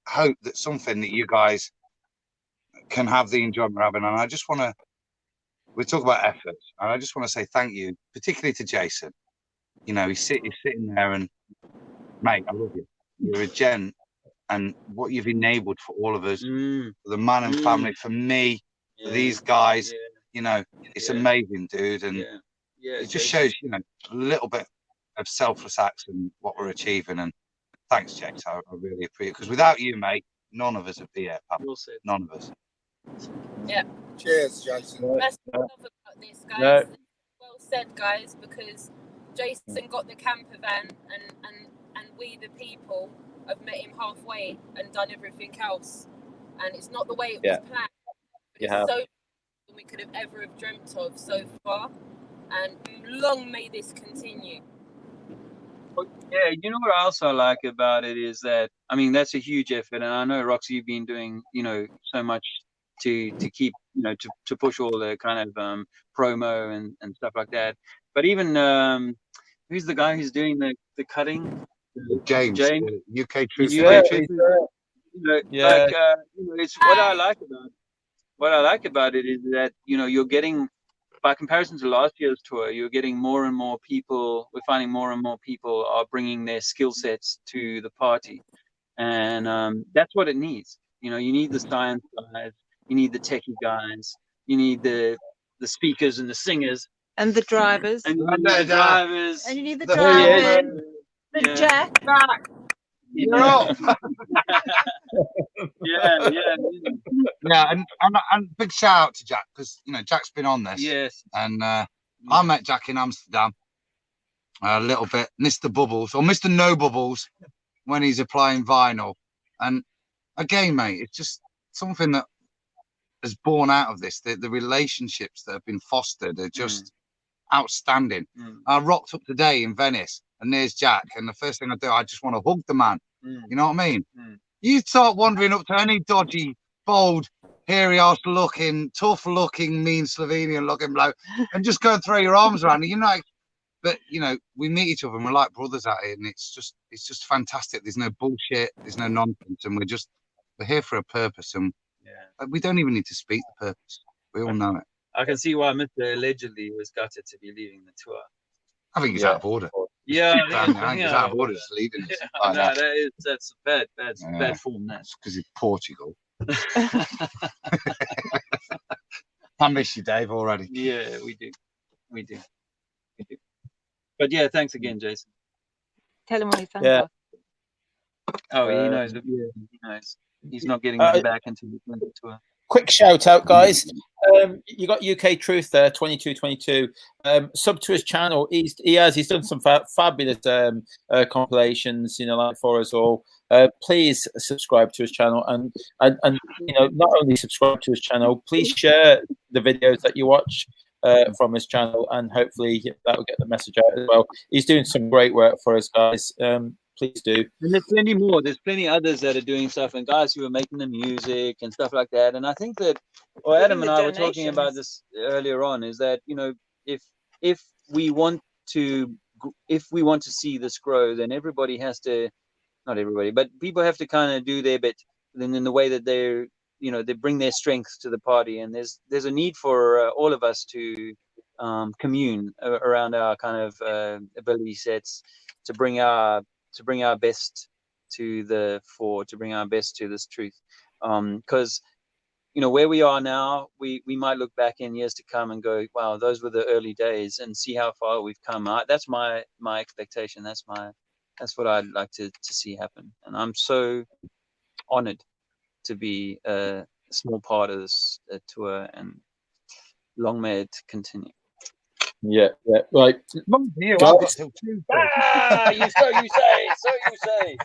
[SPEAKER 5] hope that something that you guys can have the enjoyment we're having. And I just want to, we talk about effort, and I just want to say thank you, particularly to Jason. He's sitting there, and mate, I love you. You're a gent, and what you've enabled for all of us, for the man and family, for me, for these guys, it's amazing, dude. And it just shows, a little bit of selfless acts and what we're achieving. And thanks, Jax. I really appreciate it, because without you, mate, none of us would be here. None of us.
[SPEAKER 7] Yeah.
[SPEAKER 8] Cheers, Jason.
[SPEAKER 7] That's what I love about this, guys. Well said, guys, because Jason got the camper van, and we, the people, have met him halfway and done everything else. and it's not the way it was planned. But it's so than we could have ever have dreamt of so far, and long may this continue.
[SPEAKER 6] Yeah, you know what else I like about it is that, I mean, that's a huge effort, and I know, Roxy, you've been doing, you know, so much to keep, you know, to push all the kind of promo and stuff like that. But even who's the guy who's doing the cutting?
[SPEAKER 5] James, UK Truth.
[SPEAKER 6] UK Truth. You know, like you know, it's what I like about it is that, you know, you're getting, by comparison to last year's tour, you're getting more and more people. We're finding more and more people are bringing their skill sets to the party, and that's what it needs. You know, you need the science guys, you need the techie guys, you need the speakers and the singers,
[SPEAKER 3] and the drivers,
[SPEAKER 6] and you need the drivers,
[SPEAKER 3] and you need the drivers, the Jack.
[SPEAKER 6] Yeah.
[SPEAKER 5] Yeah, and big shout out to Jack, because you know Jack's been on this.
[SPEAKER 6] Yes.
[SPEAKER 5] And I met Jack in Amsterdam a little bit, Mr. Bubbles or Mr. No Bubbles, when he's applying vinyl. And again, mate, it's just something that has born out of this. The relationships that have been fostered are just outstanding. I rocked up today in Venice, and there's Jack, and the first thing I do, I just want to hug the man. You know what I mean? You start wandering up to any dodgy, bold, hairy-ass looking, tough looking, mean Slovenian looking bloke, and just go and throw your arms around it. You know, but you know, we meet each other and we're like brothers at it, and it's just fantastic. There's no bullshit, there's no nonsense, and we're here for a purpose, and we don't even need to speak the purpose. We all know it.
[SPEAKER 6] I can see why Mr. Allegedly was gutted to be leaving the tour.
[SPEAKER 5] I think he's out of order.
[SPEAKER 6] Yeah,
[SPEAKER 5] I think he's out of order just leading us.
[SPEAKER 6] No, that's bad form. That's
[SPEAKER 5] because he's Portugal. I miss you, Dave, already.
[SPEAKER 6] Yeah, we do. But yeah, thanks again, Jason.
[SPEAKER 3] Tell him what he thanks us.
[SPEAKER 6] Oh, he knows. Yeah, he knows. He's not getting them back until the tour.
[SPEAKER 4] Quick shout out, guys. You got UK Truth there, 2222. Sub to his channel. He's done some fabulous compilations, you know, like for us all. Please subscribe to his channel, and you know, not only subscribe to his channel, please share the videos that you watch from his channel, and hopefully that will get the message out as well. He's doing some great work for us, guys. Please do.
[SPEAKER 6] And there's plenty more. There's plenty others that are doing stuff, and guys who are making the music and stuff like that. And I think that, or Adam and I were talking about this earlier on, is that, you know, if we want to see this grow, then everybody has to, not everybody, but people have to kind of do their bit. Then in the way that they're, you know, they bring their strengths to the party, and there's a need for all of us to commune around our kind of ability sets, to bring our best to the fore, to bring our best to this truth. Because, you know, where we are now, we might look back in years to come and go, wow, those were the early days, and see how far we've come. That's my expectation. That's what I'd like to see happen. And I'm so honored to be a small part of this tour, and long may it continue.
[SPEAKER 4] Yeah, right.
[SPEAKER 5] You
[SPEAKER 6] say.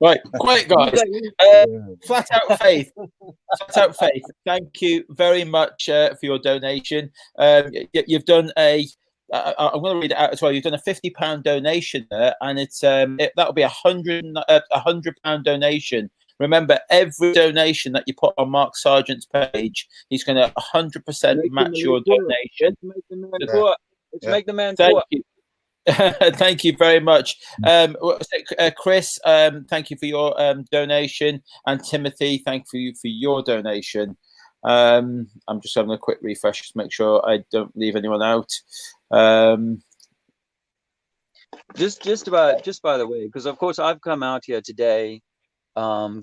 [SPEAKER 4] Right, quiet, guys. Flat Out Faith. Thank you very much for your donation. You've done I'm going to read it out as well. You've done a £50 donation there, and it's that'll be £100 donation. Remember, every donation that you put on Mark Sargent's page, he's going to 100% match your donation.
[SPEAKER 6] Let's make the man
[SPEAKER 4] Thank you. Thank you very much. Chris, thank you for your donation. And Timothy, thank you for your donation. I'm just having a quick refresh to make sure I don't leave anyone out.
[SPEAKER 6] Just by the way, because of course I've come out here today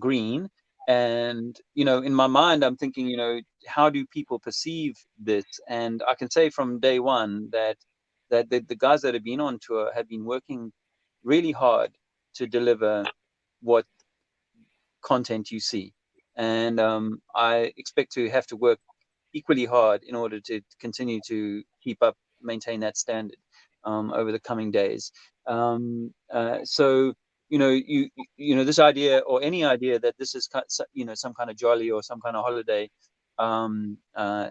[SPEAKER 6] green, and you know, in my mind I'm thinking, you know, how do people perceive this? And I can say from day one that the guys that have been on tour have been working really hard to deliver what content you see, and I expect to have to work equally hard in order to continue to maintain that standard over the coming days. So this idea, or any idea that this is some kind of jolly or some kind of holiday,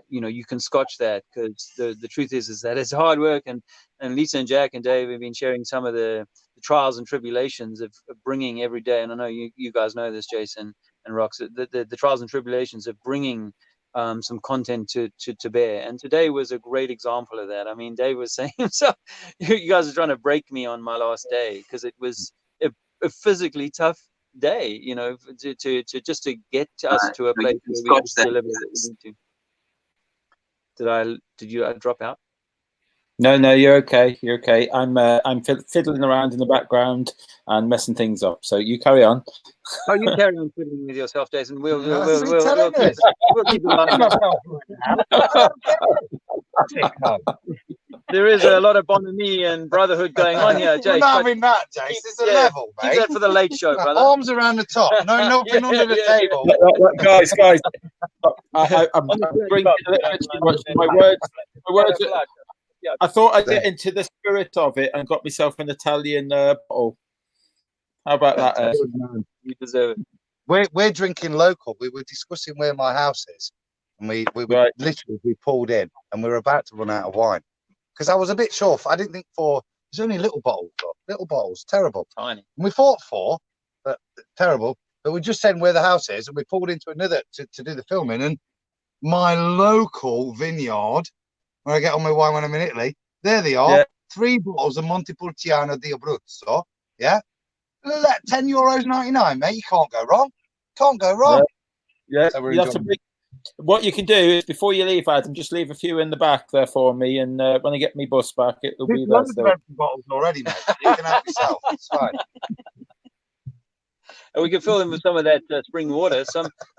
[SPEAKER 6] you can scotch that, because the truth is that it's hard work, and Lisa and Jack and Dave have been sharing some of the trials and tribulations of bringing every day, and I know you guys know this, Jason and Rox, the trials and tribulations of bringing some content to bear. And today was a great example of that. I mean, Dave was saying himself, you guys are trying to break me on my last day, because it was a physically tough day, to just to get us to a place where we can deliver that we need to. Did you drop out?
[SPEAKER 4] No, you're okay. You're okay. I'm fiddling around in the background and messing things up. So you carry on.
[SPEAKER 6] Oh, you carry on fiddling with yourself, Jason. We'll keep the line. There is a lot of bonhomie and brotherhood going on here, Jason.
[SPEAKER 5] We're not having that, Jace. It's a level, mate.
[SPEAKER 6] Keep that for the late show, brother.
[SPEAKER 5] Arms around the top. No, nothing under the table.
[SPEAKER 4] Guys, I'm bringing a little bit too much. My words. I thought I'd get into the spirit of it and got myself an Italian bottle. How about that?
[SPEAKER 6] You deserve it.
[SPEAKER 5] We're drinking local. We were discussing where my house is, and we literally pulled in, and we were about to run out of wine, because I was a bit short. I didn't think there's only little bottles, terrible,
[SPEAKER 6] tiny.
[SPEAKER 5] And we thought 4, but terrible. But we just said where the house is, and we pulled into another to do the filming, and my local vineyard, where I get all my wine when I'm in Italy, there they are. Yeah. 3 bottles of Montepulciano di Abruzzo. Yeah. €10.99, mate. You can't go wrong.
[SPEAKER 4] Yeah. So what you can do is, before you leave, Adam, just leave a few in the back there for me, and when I get my bus back, it'll be there.
[SPEAKER 5] There's loads of bottles already, mate. You can help yourself. It's fine.
[SPEAKER 6] And we can fill them with some of that spring water.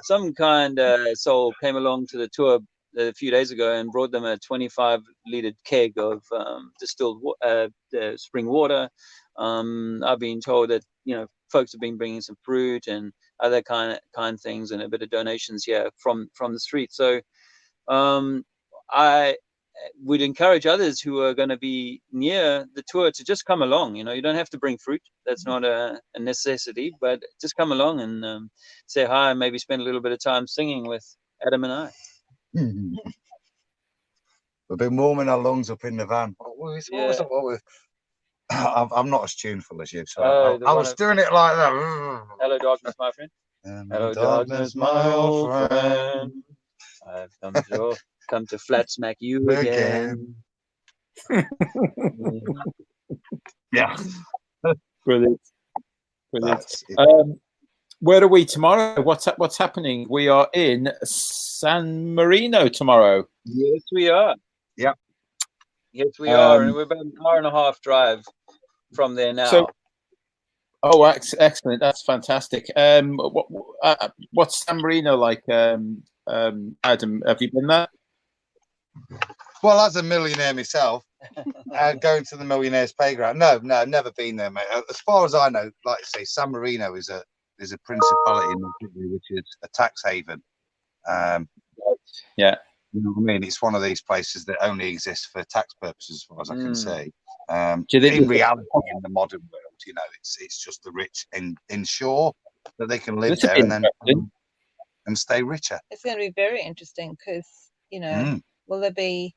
[SPEAKER 6] Some kind soul came along to the tour a few days ago and brought them a 25-liter keg of distilled spring water. I've been told that folks have been bringing some fruit and other kind things, and a bit of donations here from the street. So I would encourage others who are going to be near the tour to just come along. You don't have to bring fruit. That's not a necessity, but just come along and say hi, and maybe spend a little bit of time singing with Adam and I.
[SPEAKER 5] We've been warming our lungs up in the van. I'm not as tuneful as you, so I was doing it like that.
[SPEAKER 6] Hello, darkness, my friend.
[SPEAKER 5] Hello, darkness, my old friend.
[SPEAKER 6] I've come to flat smack you again.
[SPEAKER 5] Yeah.
[SPEAKER 4] Brilliant. Where are we tomorrow? What's happening? We are in San Marino tomorrow.
[SPEAKER 6] Yes, we are.
[SPEAKER 5] Yeah.
[SPEAKER 6] Yes, we are, and we're about an hour and a half drive from there now.
[SPEAKER 4] Excellent. That's fantastic. What's San Marino like, Adam? Have you been there?
[SPEAKER 5] Well, as a millionaire myself, going to the millionaire's playground. No, never been there, mate. As far as I know, like I say, San Marino is a principality in Italy, which is a tax haven.
[SPEAKER 4] Yeah.
[SPEAKER 5] You know what I mean? It's one of these places that only exists for tax purposes, as far as I can say. In reality, in the modern world, it's just the rich ensure that they can live there and stay richer.
[SPEAKER 3] It's going to be very interesting because, will they be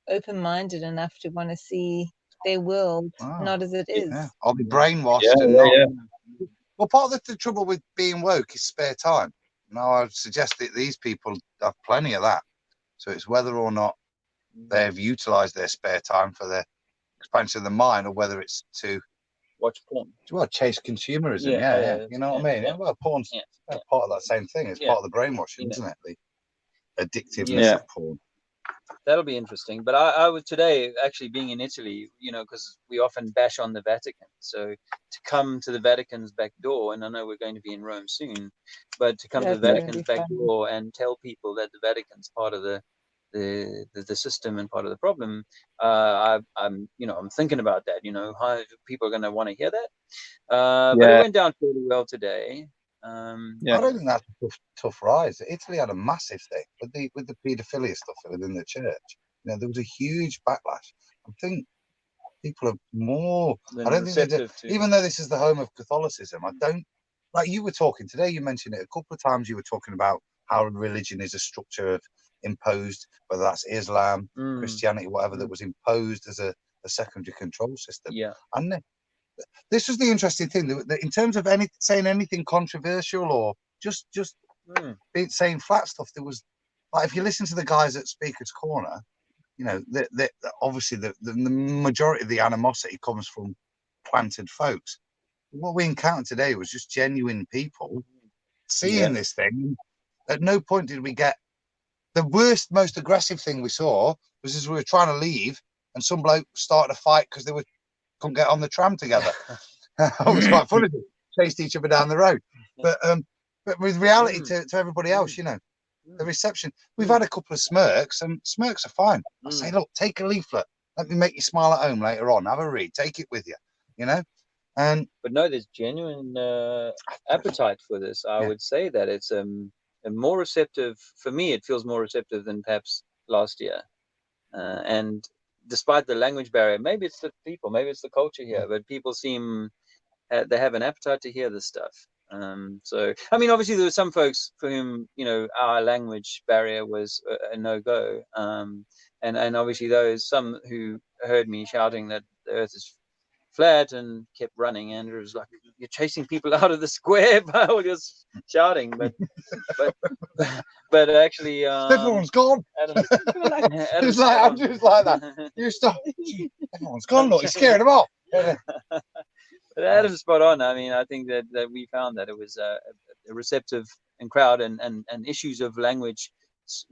[SPEAKER 3] open-minded enough to want to see their world not as it is?
[SPEAKER 5] Yeah. I'll be brainwashed. Well, part of the trouble with being woke is spare time. Now, I would suggest that these people have plenty of that. So it's whether or not they've utilised their spare time for the expansion of the mind, or whether it's to
[SPEAKER 6] watch porn.
[SPEAKER 5] Well, chase consumerism. Yeah. You know what I mean? Yeah. Well, porn's part of that same thing. It's part of the brainwashing, isn't it? The addictiveness of porn.
[SPEAKER 6] That'll be interesting. But I was today actually being in Italy, because we often bash on the Vatican. So to come to the Vatican's back door, and I know we're going to be in Rome soon, but to come to the Vatican's back door and tell people that the Vatican's part of the system and part of the problem, I'm thinking about that. How people are going to want to hear that. But it went down fairly well today.
[SPEAKER 5] I don't think that's a tough rise. Italy had a massive thing with the paedophilia stuff within the church. There was a huge backlash. I think people are more.
[SPEAKER 6] Then
[SPEAKER 5] I don't think they do.
[SPEAKER 6] receptive to-
[SPEAKER 5] Even though this is the home of Catholicism, I don't like you were talking today. You mentioned it a couple of times. You were talking about how religion is a structure of imposed, whether that's Islam, Christianity, whatever, that was imposed as a secondary control system.
[SPEAKER 6] Yeah.
[SPEAKER 5] And this was the interesting thing that in terms of saying anything controversial or just saying flat stuff. There was, like, if you listen to the guys at Speaker's Corner, you know, obviously the majority of the animosity comes from planted folks. What we encountered today was just genuine people seeing this thing. At no point did we get the worst, most aggressive thing we saw was as we were trying to leave and some bloke started a fight because they couldn't get on the tram together. It was quite funny. They chased each other down the road. But with reality to everybody else, you know, the reception, we've had a couple of smirks, and smirks are fine. I say, look, take a leaflet. Let me make you smile at home later on. Have a read. Take it with you, you know?
[SPEAKER 6] But no, there's genuine appetite for this. I would say that it's a more receptive, for me, it feels more receptive than perhaps last year. And despite the language barrier, maybe it's the people, maybe it's the culture here, but people seem, they have an appetite to hear this stuff. So, I mean, obviously there were some folks for whom, you know, our language barrier was a no-go. And obviously some who heard me shouting that the earth is flat and kept running, and it was like, you're chasing people out of the square by all your shouting. But actually,
[SPEAKER 5] everyone's gone.
[SPEAKER 6] Adam's
[SPEAKER 5] it's like, I'm just like that. You stop. Everyone's gone. Look, you're scaring them off.
[SPEAKER 6] But Adam's spot on. I mean, I think that we found that it was a receptive and crowd, and issues of language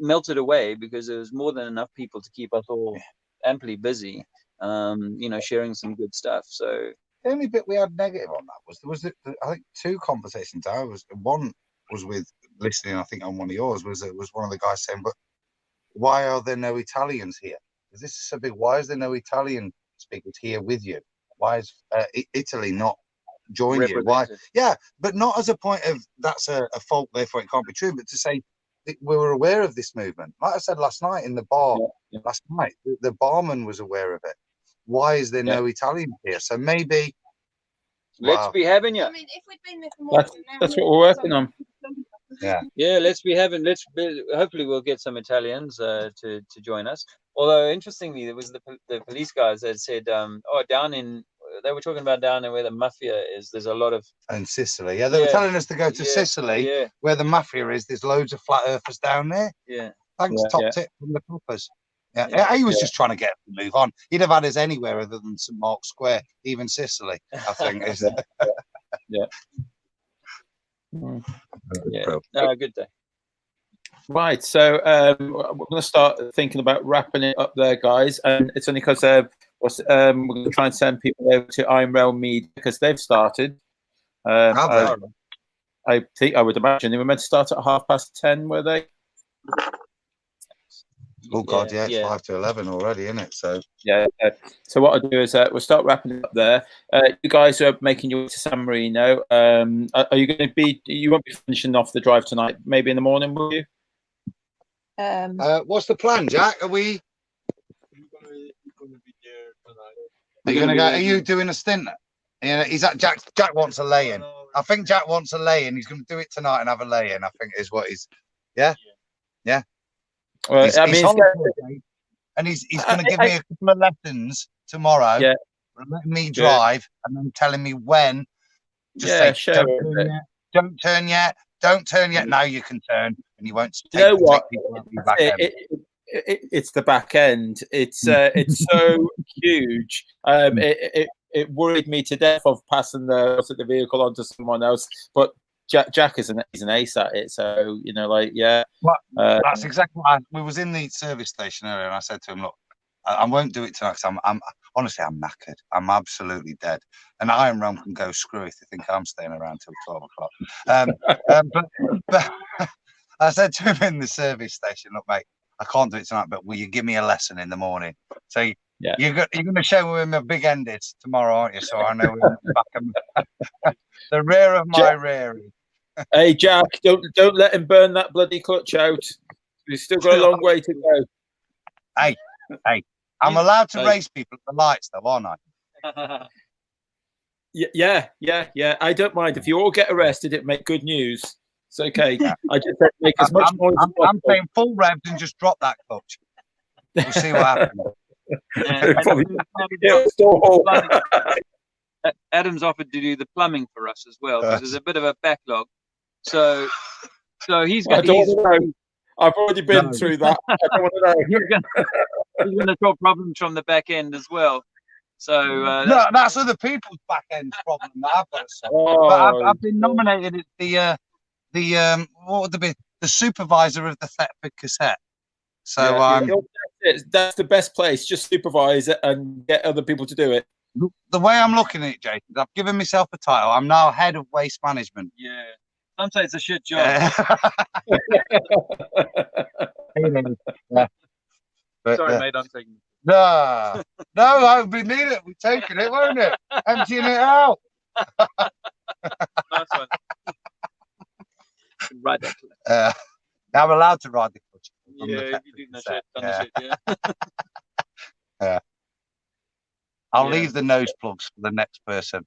[SPEAKER 6] melted away because there was more than enough people to keep us all amply busy. You know, sharing some good stuff. So
[SPEAKER 5] the only bit we had negative on that was I think two conversations. One was with listening, I think on one of yours was one of the guys saying, but why are there no Italians here? Because this is so big. Why is there no Italian speakers here with you? Why is Italy not joining you? Why? Yeah, but not as a point of that's a fault, therefore it can't be true, but to say we were aware of this movement. Like I said last night in the bar, last night, the barman was aware of it. Why is there no Italian here? So maybe
[SPEAKER 6] let's be having you.
[SPEAKER 3] I mean, if we'd been there for more than an hour,
[SPEAKER 4] that's what we're working on.
[SPEAKER 6] Yeah, let's be having. Hopefully, we'll get some Italians to join us. Although interestingly, there was the police guys that said, they were talking about down in where the mafia is. There's a lot of
[SPEAKER 5] in Sicily. Yeah, they were telling us to go to Sicily, where the mafia is. There's loads of flat earthers down there.
[SPEAKER 6] Yeah,
[SPEAKER 5] thanks, top tip from the coppers. Yeah, he was just trying to get us to move on. He'd have had us anywhere other than St Mark's Square, even Sicily, I think. Is it?
[SPEAKER 6] Good day.
[SPEAKER 4] Right, so we're going to start thinking about wrapping it up there, guys. And it's only because we're going to try and send people over to Iron Rail Media because they've started. I think, I would imagine they were meant to start at 10:30, were they?
[SPEAKER 5] Oh God, it's 5 to 11 already, isn't it? So
[SPEAKER 4] So what I'll do is we'll start wrapping it up there. You guys are making your way to San Marino. Are you going to be? You won't be finishing off the drive tonight. Maybe in the morning, will you?
[SPEAKER 5] What's the plan, Jack? Are we? Are you going to go? Are you doing a stint? Yeah, Jack wants a lay-in. I think Jack wants a lay-in. He's going to do it tonight and have a lay-in. I think is what he's. Yeah. Well, he's going to give me a couple of lessons tomorrow. Yeah. Letting me drive and then telling me when. Just say, don't turn yet. Don't turn yet. Now you can turn, and you won't.
[SPEAKER 4] You know what? It's the back end. It's so huge. It worried me to death of passing the vehicle onto someone else, but Jack is he's an ace at it. So
[SPEAKER 5] Well, that's exactly what we was in the service station earlier, and I said to him, look, I won't do it tonight because I'm honestly I'm knackered. I'm absolutely dead. And Iron Realm can go screw if they think I'm staying around till 12 o'clock. But I said to him in the service station, look, mate, I can't do it tonight, but will you give me a lesson in the morning? So you're going to show me where my big end is tomorrow, aren't you? So I know back the rear of my rearing.
[SPEAKER 4] Hey Jack, don't let him burn that bloody clutch out. We've still got a long way to go.
[SPEAKER 5] Hey, I'm allowed to race people at the lights, though, aren't I?
[SPEAKER 4] Yeah. I don't mind if you all get arrested. It make good news. It's okay. I just make as much noise as possible.
[SPEAKER 5] I'm saying full revs and just drop that clutch. We'll see what happens.
[SPEAKER 6] Adam's offered to do the plumbing for us as well because there's a bit of a backlog. So he's got.
[SPEAKER 4] I've already been through that. I don't want to know.
[SPEAKER 6] He's going to solve problems from the back end as well. So
[SPEAKER 5] that's other people's back end problem that I've got to solve. But I've been nominated as what would be the supervisor of the Thetford cassette. So
[SPEAKER 4] that's the best place. Just supervise it and get other people to do it.
[SPEAKER 5] The way I'm looking at it, Jason, I've given myself a title. I'm now head of waste management.
[SPEAKER 6] Yeah. Some say it's a shit job. Sorry, mate, I'm taking it.
[SPEAKER 5] No, we need it. We're taking it, won't it? Emptying it out.
[SPEAKER 6] Nice one. Ride that clutch.
[SPEAKER 5] I'm allowed to ride the clutch.
[SPEAKER 6] Yeah, you do that shit.
[SPEAKER 5] Yeah. I'll leave the nose plugs for the next person.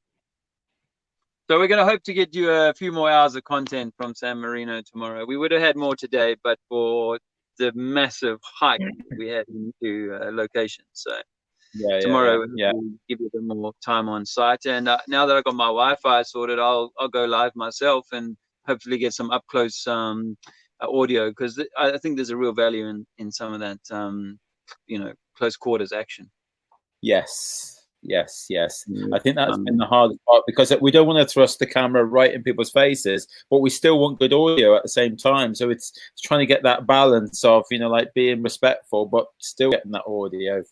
[SPEAKER 6] So we're going to hope to get you a few more hours of content from San Marino tomorrow. We would have had more today, but for the massive hike we had into location. So tomorrow we'll give you a bit more time on site. And now that I've got my Wi-Fi sorted, I'll go live myself and hopefully get some up close audio, because I think there's a real value in some of that, close quarters action.
[SPEAKER 4] Yes. I think that's been the hardest part, because we don't want to thrust the camera right in people's faces, but we still want good audio at the same time. So it's trying to get that balance of, like being respectful, but still getting that audio.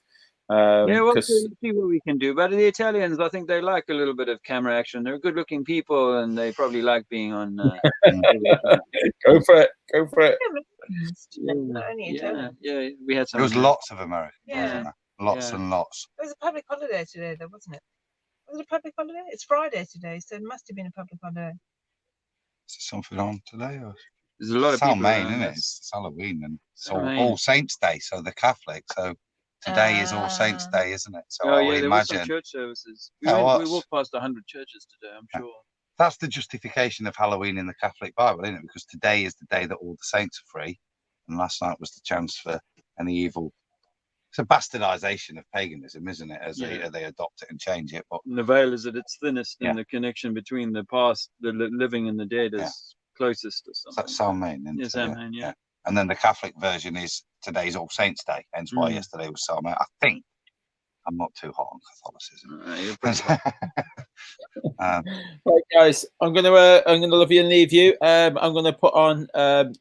[SPEAKER 6] We'll see what we can do. But the Italians, I think they like a little bit of camera action. They're good-looking people, and they probably like being on.
[SPEAKER 4] Go for it.
[SPEAKER 6] Yeah. We had some.
[SPEAKER 5] There was lots of Americans.
[SPEAKER 3] Yeah.
[SPEAKER 5] Lots and lots.
[SPEAKER 3] It was a public holiday today, though, wasn't it? Was it a public holiday? It's Friday today, so it must have been a public holiday.
[SPEAKER 5] Is there something on today? Or?
[SPEAKER 6] There's a lot of people.
[SPEAKER 5] It's Main, isn't it? It's Halloween, and it's All Saints Day, so the Catholic. So today is All Saints Day, isn't it? So I would imagine
[SPEAKER 6] there were some church services. We walked past 100 churches today, I'm sure.
[SPEAKER 5] That's the justification of Halloween in the Catholic Bible, isn't it? Because today is the day that all the saints are free, and last night was the chance for any evil. It's a bastardization of paganism, isn't it? As they adopt it and change it. But
[SPEAKER 6] the veil is at its thinnest, and the connection between the past, the living, and the dead is closest or something.
[SPEAKER 5] That's Samhain.
[SPEAKER 6] Samhain, yeah.
[SPEAKER 5] And then the Catholic version is today's All Saints Day, hence why yesterday was Samhain. I think I'm not too hot on Catholicism.
[SPEAKER 4] Right, guys, I'm gonna love you and leave you. I'm gonna put on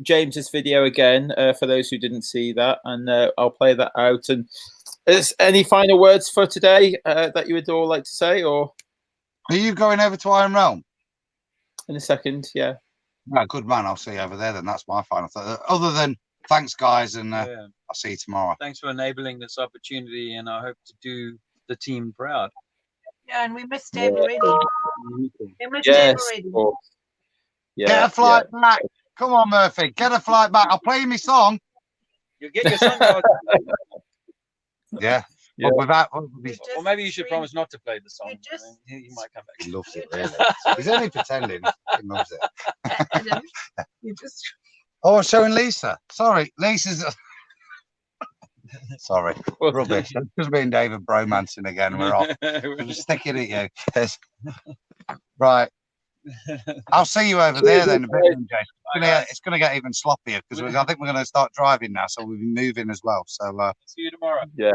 [SPEAKER 4] James's video again for those who didn't see that, and I'll play that out. And is any final words for today that you would all like to say, or
[SPEAKER 5] are you going over to Iron Realm
[SPEAKER 4] in a second? Yeah.
[SPEAKER 5] No, good man. I'll see you over there. Then that's my final thought. Other than thanks, guys, and I'll see you tomorrow.
[SPEAKER 6] Thanks for enabling this opportunity, and I hope to do the team proud.
[SPEAKER 3] Yeah, and we missed Dave already. Dave already.
[SPEAKER 5] Get a flight back. Come on, Murphy. Get a flight back. I'll play you my song.
[SPEAKER 6] You get your song.
[SPEAKER 5] Yeah. But without,
[SPEAKER 6] or maybe you should promise not to play the song. He might come back.
[SPEAKER 5] He loves it, really. He's only pretending. He loves it.
[SPEAKER 3] Adam, you just.
[SPEAKER 5] Oh, I'm showing Lisa. Sorry, Lisa's. Sorry, rubbish. It's just me and David bromancing again. We're off. I'm just sticking at you. Right. I'll see you over there then. It's going to get even sloppier because I think we're going to start driving now, so we'll be moving as well. So
[SPEAKER 6] see you tomorrow.
[SPEAKER 4] Yeah.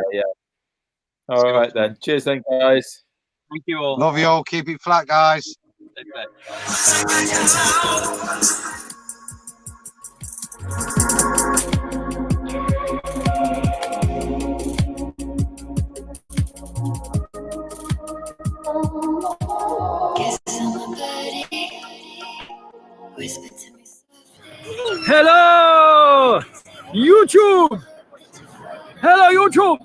[SPEAKER 4] All right then. Cheers, then, guys.
[SPEAKER 6] Thank you all.
[SPEAKER 5] Love you all. Keep it flat, guys.
[SPEAKER 1] Hello, YouTube. Hello, YouTube.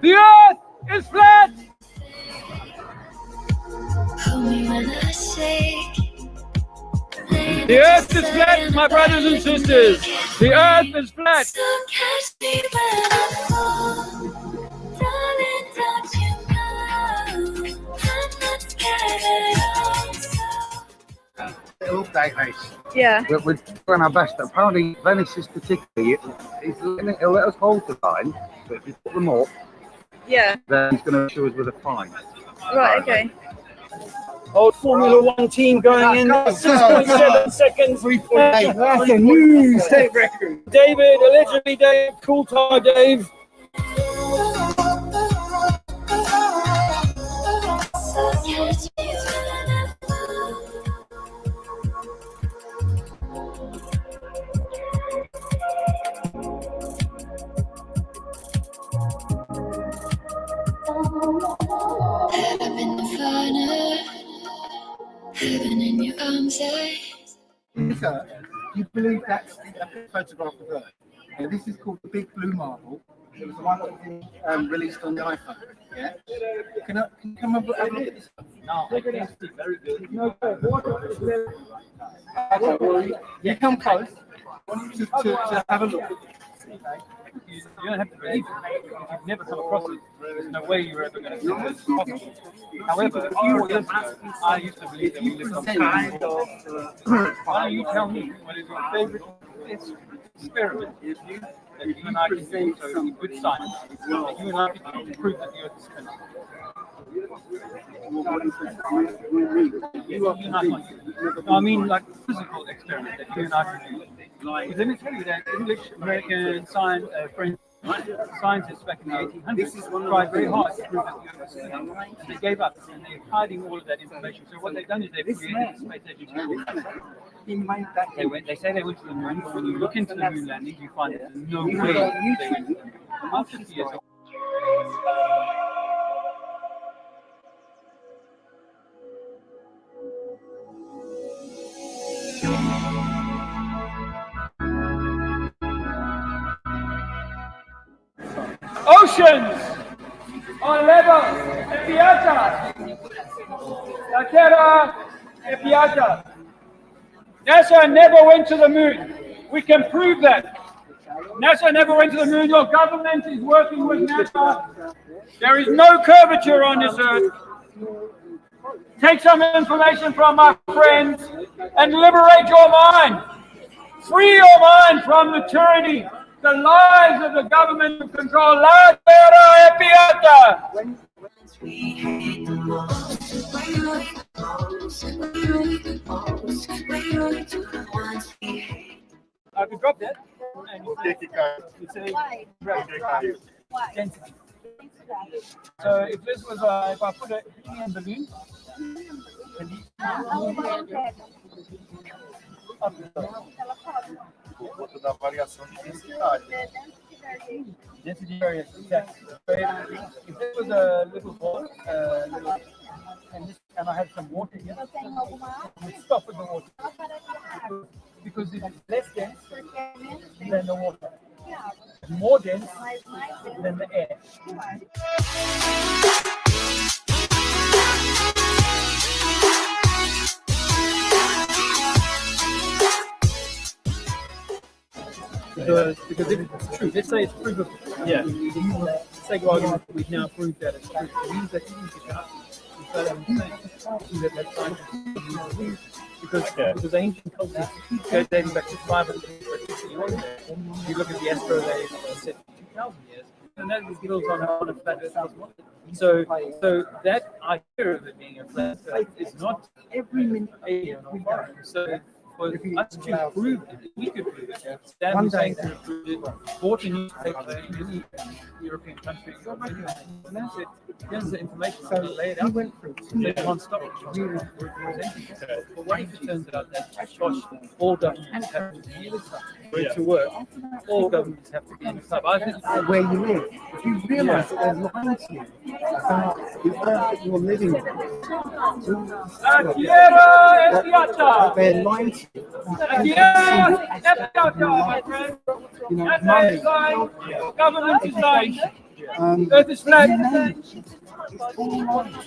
[SPEAKER 1] The earth is flat. The earth is flat, my brothers and sisters. The earth is flat.
[SPEAKER 2] state race.
[SPEAKER 3] Yeah.
[SPEAKER 2] We're trying our best. Apparently, Venice is particularly, he'll let us hold the line, but if we put them up,
[SPEAKER 3] yeah,
[SPEAKER 2] then he's going to issue us with a fine.
[SPEAKER 3] Right, okay.
[SPEAKER 1] Old Formula One team going in 6.7 seconds.
[SPEAKER 2] 3.8. That's a new state record.
[SPEAKER 1] David, allegedly Dave, cool tar Dave.
[SPEAKER 2] Heaven in your arms, do you believe that's the photograph of Earth? Yeah, this is called the Big Blue Marble. It was the one that was released on the iPhone. Yeah. Can you come and have a look at this?
[SPEAKER 1] No, I can't see very good. No,
[SPEAKER 2] you come close to have a look.
[SPEAKER 1] You don't have to believe it. If you've never come across it, there's no way you're ever going to see it. It's possible. However, a few years ago, I used to believe that we lived on kind of. Why don't you tell me what is your favorite experiment that you and I can do? So it's good science. That you and I can prove that the Earth is spinning. No, I mean like physical experiment that you and I can do. Let me tell you that English American scientists back in the 1800s tried very hard to prove that the Earth was spinning. And they gave up, and they're hiding all of that information. So what they've done is they've created a space agency. They say they went to the moon, but when you look into the moon landing, you find that there's no way they went to the moon. After 50 years. Oceans on level e piazza. La terra e piazza. NASA never went to the moon. We can prove that. NASA never went to the moon. Your government is working with NASA. There is no curvature on this earth. Take some information from my friends and liberate your mind. Free your mind from the tyranny, the lies of the government who control La terra e piazza. I could drop that. You say density. So if this was if I put a helium balloon, density variance, exactly. So if this was a little ball, and I had some water here, we stop with the water. Because it is less dense than the water. More dense than the air. Because if it's true, let's say it's proof of, say argument, we've now proved that it's true. It means that even if you can't, that science because ancient cultures go dating back to 500 years. You look at the astrolabe, set 2,000 years, and that builds on a flat earth cosmology. So that idea of it being a flat earth is not every minute alien or foreign. So for us to prove it, we could prove it. Stan Hussein could have proved it, bought a newspaper in any European country, and that's it. Here's the information, so lay it out. They can't stop it. But what if it turns out that, gosh, all governments have to be in this stuff? For it to work, all governments have to be in this stuff. I think
[SPEAKER 2] where you live, if you realise that there's lies here about the earth that you're living on, they're lying to you. You know, money.
[SPEAKER 1] Government is lying. Earth is flat.
[SPEAKER 2] It's all lies.